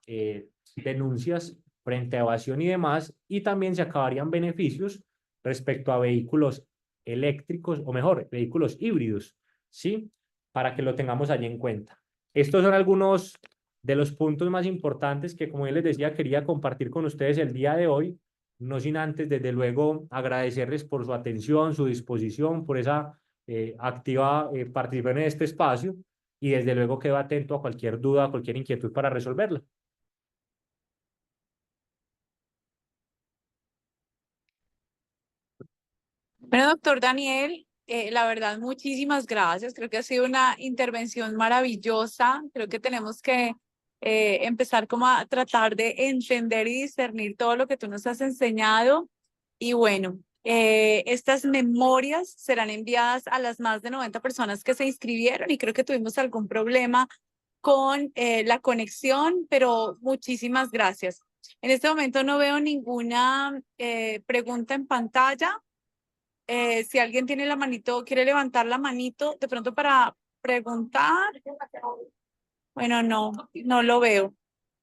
denuncias frente a evasión y demás, y también se acabarían beneficios respecto a vehículos eléctricos, o mejor, vehículos híbridos, ¿sí? Para que lo tengamos allí en cuenta. Estos son algunos de los puntos más importantes que, como yo les decía, quería compartir con ustedes el día de hoy, no sin antes, desde luego, agradecerles por su atención, su disposición, por esa activa participación en este espacio, y desde luego quedo atento a cualquier duda, a cualquier inquietud para resolverla. Bueno, doctor Daniel, la verdad, muchísimas gracias. Creo que ha sido una intervención maravillosa. Creo que tenemos que empezar como a tratar de entender y discernir todo lo que tú nos has enseñado. Y bueno, estas memorias serán enviadas a las más de 90 personas que se inscribieron y creo que tuvimos algún problema con la conexión, pero muchísimas gracias. En este momento no veo ninguna pregunta en pantalla. Si alguien tiene la manito, quiere levantar la manito de pronto para preguntar. Bueno, no lo veo.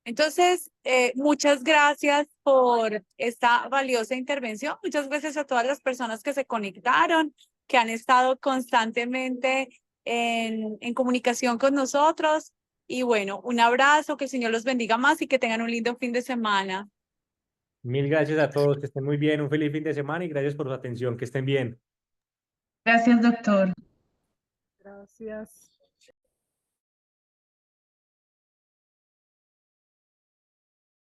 Entonces, muchas gracias por esta valiosa intervención. Muchas gracias a todas las personas que se conectaron, que han estado constantemente en comunicación con nosotros. Y bueno, un abrazo, que el Señor los bendiga más y que tengan un lindo fin de semana. Mil gracias a todos, que estén muy bien, un feliz fin de semana y gracias por su atención, que estén bien. Gracias, doctor. Gracias.